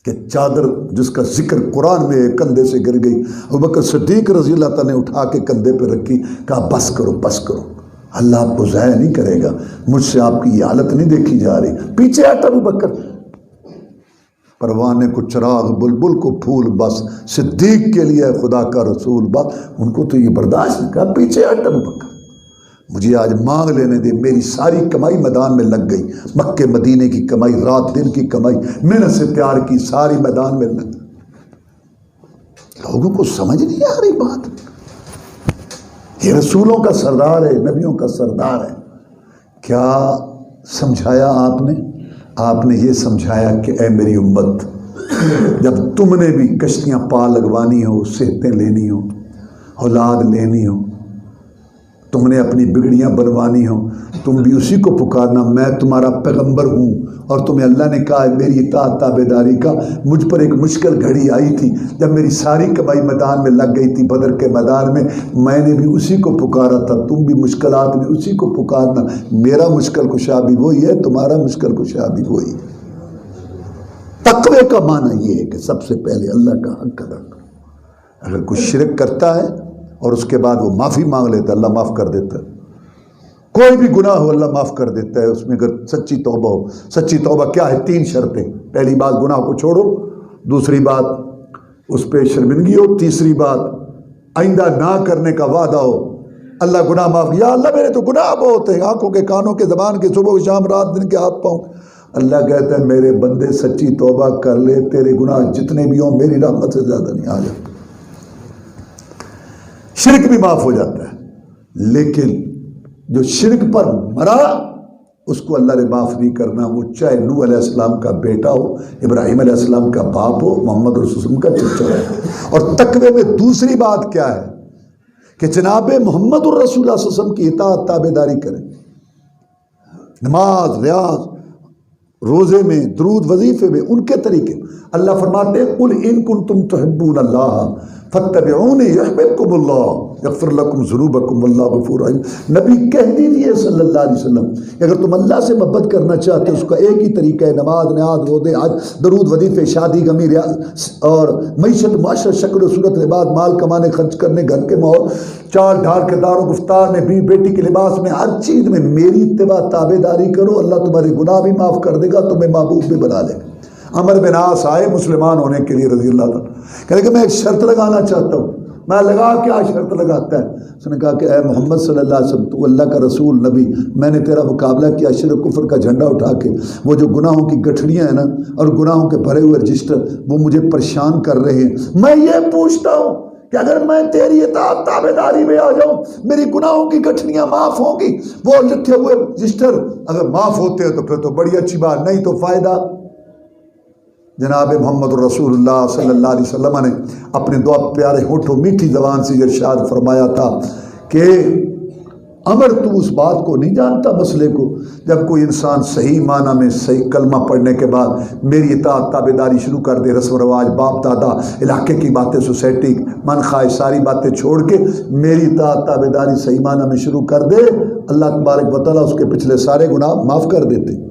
A: کہ چادر جس کا ذکر قرآن میں کندھے سے گر گئی. ابوبکر صدیق رضی اللہ تعالیٰ نے اٹھا کے کندھے پہ رکھی, کہا بس کرو بس کرو, اللہ آپ کو ضائع نہیں کرے گا, مجھ سے آپ کی یہ حالت نہیں دیکھی جا رہی. پیچھے ہٹ ابوبکر, پروانے کو چراغ بلبل کو پھول بس، صدیق کے لیے خدا کا رسول بس۔ ان کو تو یہ برداشت نہیں، کہا پیچھے ہٹ ابو بکر، مجھے آج مانگ لینے دے، میری ساری کمائی میدان میں لگ گئی، مکے مدینے کی کمائی، رات دن کی کمائی محنت سے تیار کی، ساری میدان میں لگ گئی۔ لوگوں کو سمجھ نہیں آ رہی بات، یہ رسولوں کا سردار ہے، نبیوں کا سردار ہے۔ کیا سمجھایا آپ نے؟ آپ نے یہ سمجھایا کہ اے میری امت، جب تم نے بھی کشتیاں پا لگوانی ہو، صحتیں لینی ہو، اولاد لینی ہو، تم نے اپنی بگڑیاں بنوانی ہو، تم بھی اسی کو پکارنا، میں تمہارا پیغمبر ہوں، اور تمہیں اللہ نے کہا ہے میری اطاعت تابعداری کا۔ مجھ پر ایک مشکل گھڑی آئی تھی جب میری ساری کمائی میدان میں لگ گئی تھی، بدر کے میدان میں نے بھی اسی کو پکارا تھا، تم بھی مشکلات میں اسی کو پکارنا، میرا مشکل کشا بھی وہی ہے، تمہارا مشکل کشا بھی وہی ہے۔ تقوی کا معنی یہ ہے کہ سب سے پہلے اللہ کا حق ادا کرو۔ اگر کوئی شرک کرتا ہے اور اس کے بعد وہ معافی مانگ لیتا ہے، اللہ معاف کر دیتا ہے۔ کوئی بھی گناہ ہو اللہ معاف کر دیتا ہے، اس میں اگر سچی توبہ ہو۔ سچی توبہ کیا ہے؟ 3 شرطیں۔ پہلی بات گناہ کو چھوڑو، دوسری بات اس پہ شرمندگی ہو، تیسری بات آئندہ نہ کرنے کا وعدہ ہو۔ اللہ گناہ معاف، یا اللہ میرے تو گناہ بہت ہیں، آنکھوں کے، کانوں کے، زبان کے، صبح شام، رات دن کے، ہاتھ پاؤں۔ اللہ کہتا ہے میرے بندے سچی توبہ کر لے، تیرے گناہ جتنے بھی ہوں میری رحمت سے زیادہ نہیں، آ جا۔ شرک بھی معاف ہو جاتا ہے، لیکن جو شرک پر مرا اس کو اللہ نے معاف نہیں کرنا، وہ چاہے نوح علیہ السلام کا بیٹا ہو، ابراہیم علیہ السلام کا باپ ہو، محمد رسول اللہ کا چچا ہو۔ اور تقوی میں دوسری بات کیا ہے کہ جناب محمد الرسول اللہ صلی اللہ علیہ وسلم کی اطاعت تابعداری کریں، نماز، ریاض، روزے میں، درود، وظیفے میں ان کے طریقے۔ اللہ فرماتے ہیں قل ان کنتم تحبون اللہ فاتبعونی یحببکم اللہ یغفر لکم ذنوبکم واللہ غفور رحیم۔ نبی کہہ دیجیے صلی اللہ علیہ وسلم کہ اگر تم اللہ سے محبت کرنا چاہتے ہو، اس کا ایک ہی طریقہ ہے، نماز، نیاز، روزے، حج، درود، وظیفے، شادی، غمی، اور معیشت، معاشرت، شکل و صورت، لباس، مال کمانے، خرچ کرنے، گھر کے ماحول، چال ڈھال، کردار و گفتار میں، بیوی بیٹی کے لباس میں، ہر چیز میں میری اتباع تابعداری کرو، اللہ تمہارے گناہ بھی معاف کر دے گا، تمہیں محبوب بھی بنا لے گا۔ عمر بن عاص آئے مسلمان ہونے کے لیے رضی اللہ تعالیٰ، کہنے کہ میں ایک شرط لگانا چاہتا ہوں۔ میں لگا، کیا شرط لگاتا ہے؟ اس نے کہا کہ اے محمد صلی اللہ علیہ وسلم، تو اللہ کا رسول نبی، میں نے تیرا مقابلہ کیا شرک کفر کا جھنڈا اٹھا کے، وہ جو گناہوں کی گٹھڑیاں ہیں نا اور گناہوں کے بھرے ہوئے رجسٹر، وہ مجھے پریشان کر رہے ہیں۔ میں یہ پوچھتا ہوں کہ اگر میں تیری اطاعت تابعداری میں آ جاؤں، میری گناہوں کی گٹھڑیاں معاف ہوں گی؟ وہ لکھے ہوئے رجسٹر اگر معاف ہوتے ہیں تو پھر تو بڑی اچھی بات، نہیں تو فائدہ۔ جناب محمد الرسول اللہ صلی اللہ علیہ وسلم نے اپنے دو پیارے ہونٹوں میٹھی زبان سے ارشاد فرمایا تھا کہ عمر تو اس بات کو نہیں جانتا، مسئلے کو، جب کوئی انسان صحیح معنی میں صحیح کلمہ پڑھنے کے بعد میری اطاعت تابعداری شروع کر دے، رسم و رواج، باپ دادا، علاقے کی باتیں، سوسائٹی، من خواہش، ساری باتیں چھوڑ کے میری اطاعت تابعداری صحیح معنی میں شروع کر دے، اللہ تبارک و تعالیٰ اس کے پچھلے سارے گناہ معاف کر دیتے۔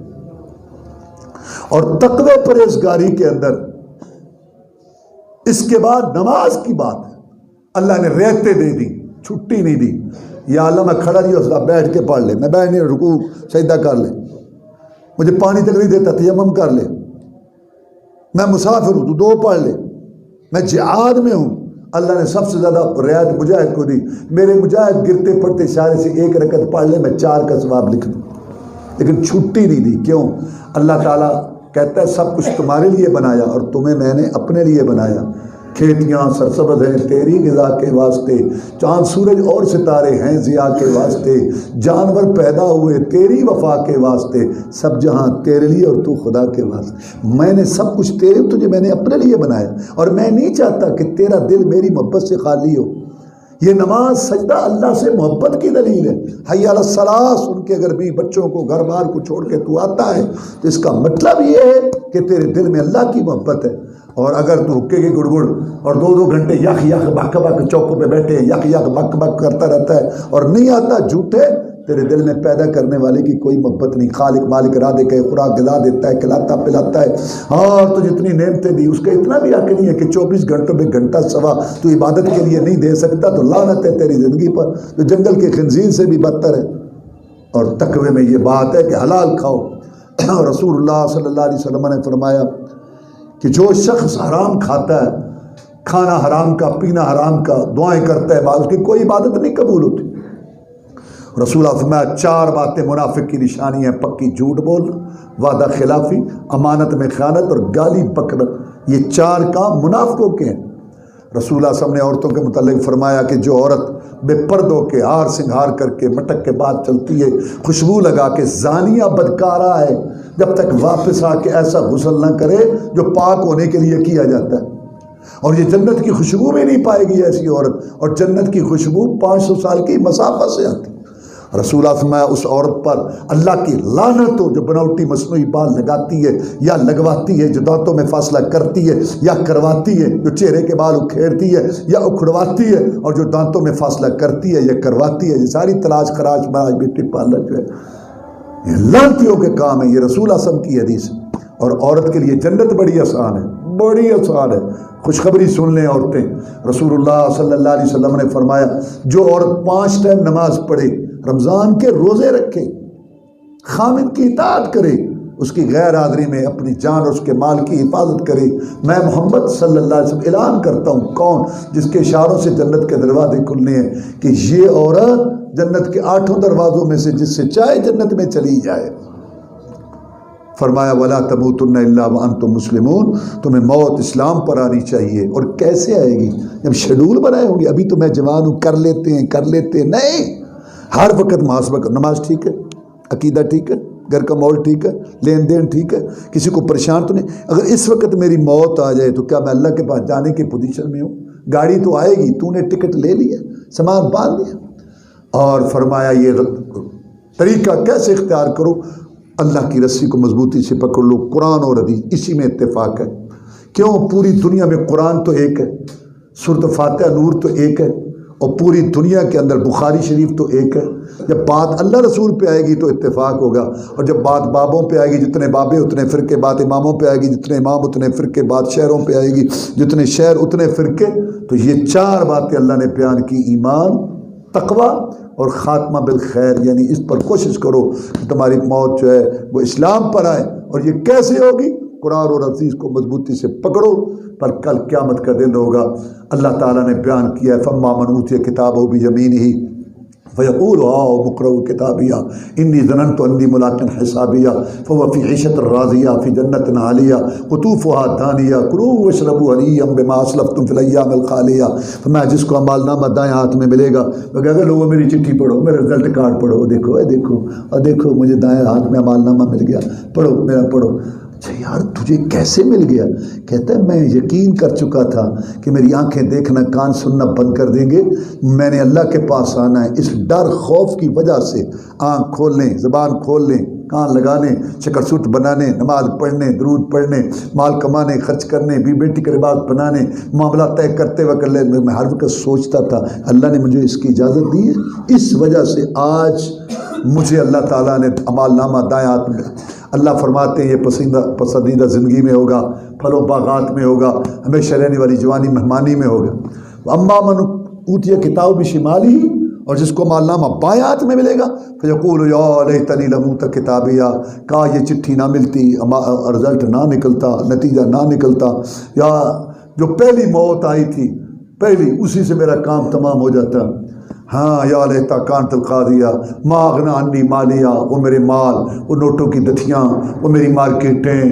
A: اور تقوی پرہیزگاری کے اندر اس کے بعد نماز کی بات ہے، اللہ نے رعایتیں دے دی، چھٹی نہیں دی۔ یا اللہ میں کھڑا نہیں ہو سکتا، بیٹھ کے پڑھ لے، میں بیٹھ نہیں، رکوع سجدہ کر لے، مجھے پانی تک نہیں دیتا تیمم کر لے، میں مسافر ہوں تو 2 پڑھ لے، میں جہاد میں ہوں، اللہ نے سب سے زیادہ رعایت مجاہد کو دی، میرے مجاہد گرتے پڑتے اشارے سے 1 رکعت پڑھ لے، میں 4 کا ثواب لکھ دوں، لیکن چھٹی نہیں دی۔ کیوں؟ اللہ تعالیٰ کہتا ہے سب کچھ تمہارے لیے بنایا اور تمہیں میں نے اپنے لیے بنایا، کھیتیاں سرسبز ہیں تیری غذا کے واسطے، چاند سورج اور ستارے ہیں ضیاء کے واسطے، جانور پیدا ہوئے تیری وفا کے واسطے، سب جہاں تیرے لیے اور تو خدا کے واسطے، میں نے سب کچھ تجھے میں نے اپنے لیے بنایا، اور میں نہیں چاہتا کہ تیرا دل میری محبت سے خالی ہو۔ یہ نماز سجدہ اللہ سے محبت کی دلیل ہے۔ حی علی الصلاۃ سن کے اگر بھی بچوں کو، گھر بار کو چھوڑ کے تو آتا ہے تو اس کا مطلب یہ ہے کہ تیرے دل میں اللہ کی محبت ہے۔ اور اگر تو حکے کی گڑگڑ اور 2 گھنٹے یخ یخ بک بک چوکوں پہ بیٹھے یخ یخ بک بک کرتا رہتا ہے اور نہیں آتا، جھوٹے، تیرے دل میں پیدا کرنے والے کی کوئی محبت نہیں۔ خالق مالک ارادے کے خوراک غذا دیتا ہے، کھلاتا پلاتا ہے، اور تو جتنی نعمتیں دی اس کا اتنا بھی حق نہیں ہے کہ 24 گھنٹوں میں گھنٹہ سوا تو عبادت کے لیے نہیں دے سکتا، تو لعنت ہے تیری زندگی پر، جو جنگل کے خنزیر سے بھی بدتر ہے۔ اور تقوی میں یہ بات ہے کہ حلال کھاؤ۔ رسول اللہ صلی اللہ علیہ وسلم نے فرمایا کہ جو شخص حرام کھاتا ہے، کھانا حرام کا، پینا حرام کا، دعائیں کرتا ہے، اس کی کوئی عبادت نہیں قبول ہوتی۔ رسول اللہ فرمایا 4 باتیں منافق کی نشانی ہیں: پکی جھوٹ بولنا، وعدہ خلافی، امانت میں خیانت اور گالی بکنا۔ یہ 4 کام منافقوں کے ہیں۔ رسول اللہ صلی اللہ علیہ وسلم نے عورتوں کے متعلق فرمایا کہ جو عورت بے پردوں کے ہار سنگھار کر کے مٹک کے بعد چلتی ہے، خوشبو لگا کے، زانیہ بدکارہ ہے، جب تک واپس آ کے ایسا غسل نہ کرے جو پاک ہونے کے لیے کیا جاتا ہے، اور یہ جنت کی خوشبو بھی نہیں پائے گی ایسی عورت، اور جنت کی خوشبو 500 سال کی مسافت سے آتی۔ رسول اللہ فرمایا اس عورت پر اللہ کی لعنت ہو جو بناوٹی مصنوعی بال لگاتی ہے یا لگواتی ہے، جو دانتوں میں فاصلہ کرتی ہے یا کرواتی ہے، جو چہرے کے بال اکھیڑتی ہے یا اکھڑواتی ہے، اور جو دانتوں میں فاصلہ کرتی ہے یا کرواتی ہے۔ یہ ساری تلاش خراش براج بیوٹی پارلر جو ہے یہ لعنتیوں کے کام ہے۔ یہ رسول اللہ صلی اللہ علیہ وسلم کی حدیث ہے۔ اور عورت کے لیے جنت بڑی آسان ہے، بڑی آسان ہے۔ خوشخبری سن لیں عورتیں، رسول اللہ صلی اللہ علیہ وسلم نے فرمایا جو عورت 5 ٹائم نماز پڑھے، رمضان کے روزے رکھے، خامد کی اطاعت کرے، اس کی غیر حاضری میں اپنی جان اور اس کے مال کی حفاظت کرے، میں محمد صلی اللہ علیہ وسلم اعلان کرتا ہوں، کون؟ جس کے اشاروں سے جنت کے دروازے کھلنے ہیں، کہ یہ عورت جنت کے 8 دروازوں میں سے جس سے چاہے جنت میں چلی جائے۔ فرمایا وَلَا تَمُوتُنَّ إِلَّا وَأَنْتُمْ مُسْلِمُونَ، تمہیں موت اسلام پر آنی چاہیے۔ اور کیسے آئے گی؟ جب شیڈول بنائے ہوں گے، ابھی تو میں جوان ہوں، کر لیتے ہیں، نہیں، ہر وقت محاسبہ کر، نماز ٹھیک ہے، عقیدہ ٹھیک ہے، گھر کا ماحول ٹھیک ہے، لین دین ٹھیک ہے، کسی کو پریشان تو نہیں۔ اگر اس وقت میری موت آ جائے تو کیا میں اللہ کے پاس جانے کی پوزیشن میں ہوں؟ گاڑی تو آئے گی، تو نے ٹکٹ لے لیا، سامان باندھ لیا۔ اور فرمایا یہ طریقہ کیسے اختیار کرو؟ اللہ کی رسی کو مضبوطی سے پکڑ لو، قرآن اور حدیث، اسی میں اتفاق ہے۔ کیوں؟ پوری دنیا میں قرآن تو ایک ہے، سورۃ فاتحہ نور تو ایک ہے، اور پوری دنیا کے اندر بخاری شریف تو ایک ہے۔ جب بات اللہ رسول پہ آئے گی تو اتفاق ہوگا، اور جب بات بابوں پہ آئے گی، جتنے بابے اتنے فرقے، بات اماموں پہ آئے گی، جتنے امام اتنے فرقے، بات شہروں پہ آئے گی، جتنے شہر اتنے فرقے۔ تو یہ 4 باتیں اللہ نے بیان کی: ایمان، تقوی اور خاتمہ بالخیر، یعنی اس پر کوشش کرو کہ تمہاری موت جو ہے وہ اسلام پر آئے۔ اور یہ کیسے ہوگی؟ قرآن اور حدیث کو مضبوطی سے پکڑو، پر کل قیامت کا دن ہوگا۔ اللہ تعالیٰ نے بیان کیا ہے فَأَمَّا مَنْ أُوتِيَ كِتَابَهُ بِيَمِينِهِ فَيَقُولُ هَاؤُمُ اقْرَءُوا كِتَابِيَهْ إِنِّي ظَنَنْتُ أَنِّي مُلَاقٍ حِسَابِيَهْ فَهُوَ فِي عِيشَةٍ رَاضِيَةٍ فِي جَنَّةٍ عَالِيَةٍ قُطُوفُهَا دَانِيَةٌ كُلُوا وَاشْرَبُوا هَنِيًّا بِمَا أَسْلَفْتُمْ فِي الْأَيَّامِ الْخَالِيَةِ۔ فرمایا جس کو عمل نامہ دائیں ہاتھ میں ملے گا، وہ کہے گا لوگوں میری چٹھی پڑھو، میرا رزلٹ کارڈ پڑھو، دیکھو دیکھو مجھے دائیں ہاتھ میں عمل نامہ مل گیا، پڑھو میرا پڑھو۔ اچھا یار تجھے کیسے مل گیا؟ کہتا ہے میں یقین کر چکا تھا کہ میری آنکھیں دیکھنا، کان سننا بند کر دیں گے، میں نے اللہ کے پاس آنا ہے۔ اس ڈر خوف کی وجہ سے آنکھ کھولنے، زبان کھولنے، کان لگانے، شکر سوٹ بنانے، نماز پڑھنے، درود پڑھنے، مال کمانے، خرچ کرنے، بی بیٹی کے لباس بنانے، معاملہ طے کرتے وقت میں ہر وقت سوچتا تھا اللہ نے مجھے اس کی اجازت دی ہے۔ اس وجہ سے آج مجھے اللہ تعالیٰ نے عمال نامہ دائیں ہاتھ میں، اللہ فرماتے ہیں یہ پسندیدہ زندگی میں ہوگا، پھلوں باغات میں ہوگا، ہمیشہ رہنے والی جوانی مہمانی میں ہوگا۔ اما من اوتیہ کتاب بشمالی، اور جس کو عمل نامہ بائیں ہاتھ میں ملے گا، فیقول یا لیتنی لم اوت کتابیہ، کہا یہ چٹھی نہ ملتی، رزلٹ نہ نکلتا، نتیجہ نہ نکلتا، یا جو پہلی موت آئی تھی پہلی اسی سے میرا کام تمام ہو جاتا۔ ہاں یا لیتا کانت القاضیہ ما اغنی عنی مالیہ، وہ میرے مال، وہ نوٹوں کی دتھیاں، وہ میری مارکیٹیں،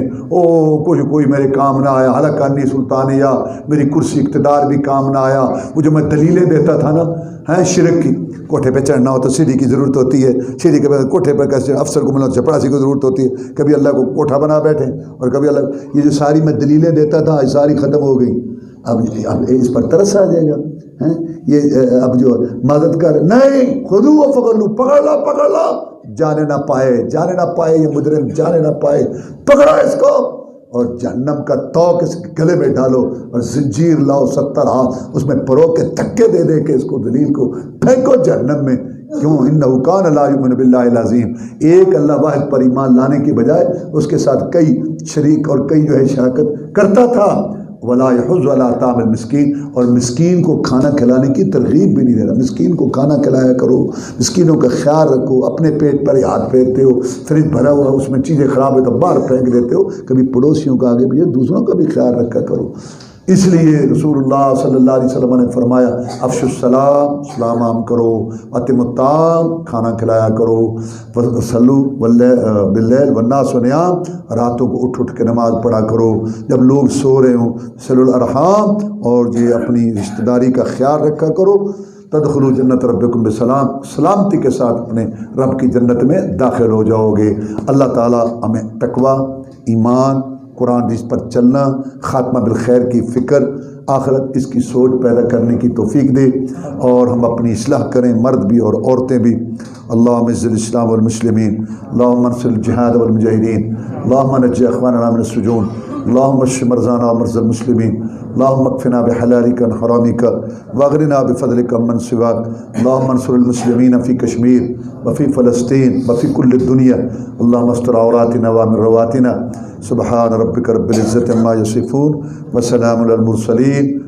A: کوئی میرے کام نہ آیا، حلق عنی سلطانیہ، میری کرسی اقتدار بھی کام نہ آیا۔ وہ جو میں دلیلیں دیتا تھا نا شرک کی، کوٹھے پہ چڑھنا ہو تو سیڑھی کی ضرورت ہوتی ہے، سیڑھی کے بعد کوٹھے پر کیسے افسر کو ملنا چپڑاسی کو ضرورت ہوتی ہے، کبھی اللہ کو کوٹھا بنا بیٹھے اور کبھی اللہ، یہ جو ساری میں دلیلیں دیتا تھا یہ ساری ختم ہو گئی۔ اب اس پر ترس آ جائے گا، یہ اب جو مدد کر نہیں، خودو و فغلو، پکڑ لا، جانے نہ پائے یہ مجرم، جانے نہ پائے، پکڑا اس کو اور جہنم کا توق اس کے گلے میں ڈالو اور زنجیر لاؤ 70 ہاتھ اس میں پرو کے دھکے دے کے اس کو دلیل کو پھینکو جہنم میں۔ کیوں؟ انہ کان لا یؤمن باللہ العظیم، ایک اللہ واحد پر ایمان لانے کی بجائے اس کے ساتھ کئی شریک اور کئی جو ہے شراکت کرتا تھا، ولا یحض علی طعام المسکین، اور مسکین کو کھانا کھلانے کی ترغیب بھی نہیں دے رہا۔ مسکین کو کھانا کھلایا کرو، مسکینوں کا خیال رکھو۔ اپنے پیٹ پر ہی ہاتھ پھیرتے ہو، فریج بھرا ہوا اس میں چیزیں خراب ہے تو باہر پھینک دیتے ہو، کبھی پڑوسیوں کا آگے پیچھے دوسروں کا بھی خیال رکھا کرو۔ اس لیے رسول اللہ صلی اللہ علیہ وسلم نے فرمایا افشوا السلام، سلام عام کرو، اتموا الطعام، کھانا کھلایا کرو، وصلوا باللیل والناس نیام، راتوں کو اٹھ کے نماز پڑھا کرو جب لوگ سو رہے ہوں، صلوا الارحام، اور یہ اپنی رشتہ داری کا خیال رکھا کرو، تدخلوا جنت ربکم بسلام، سلامتی کے ساتھ اپنے رب کی جنت میں داخل ہو جاؤ گے۔ اللہ تعالیٰ ہمیں تقویٰ، ایمان، قرآن حدیث پر چلنا، خاتمہ بالخیر کی فکر، آخرت اس کی سوچ پیدا کرنے کی توفیق دے، اور ہم اپنی اصلاح کریں، مرد بھی اور عورتیں بھی۔ اللہم اعز الاسلام والمسلمین، اللہم انصر الجہاد والمجاہدین، اللہم نجی اخواننا من السجون، اللہم اشف مرضانا ومرضى المسلمین، اللہم اکفنا بحلالک عن حرامک واغننا بفضلک عمن سواک، اللہم انصر المسلمین فی کشمیر وفی فلسطین وفی کل الدنیا، اللہم استر عوراتنا وامن رواتنا، سبحان ربک رب العزت عما یصفون وسلام علی المرسلین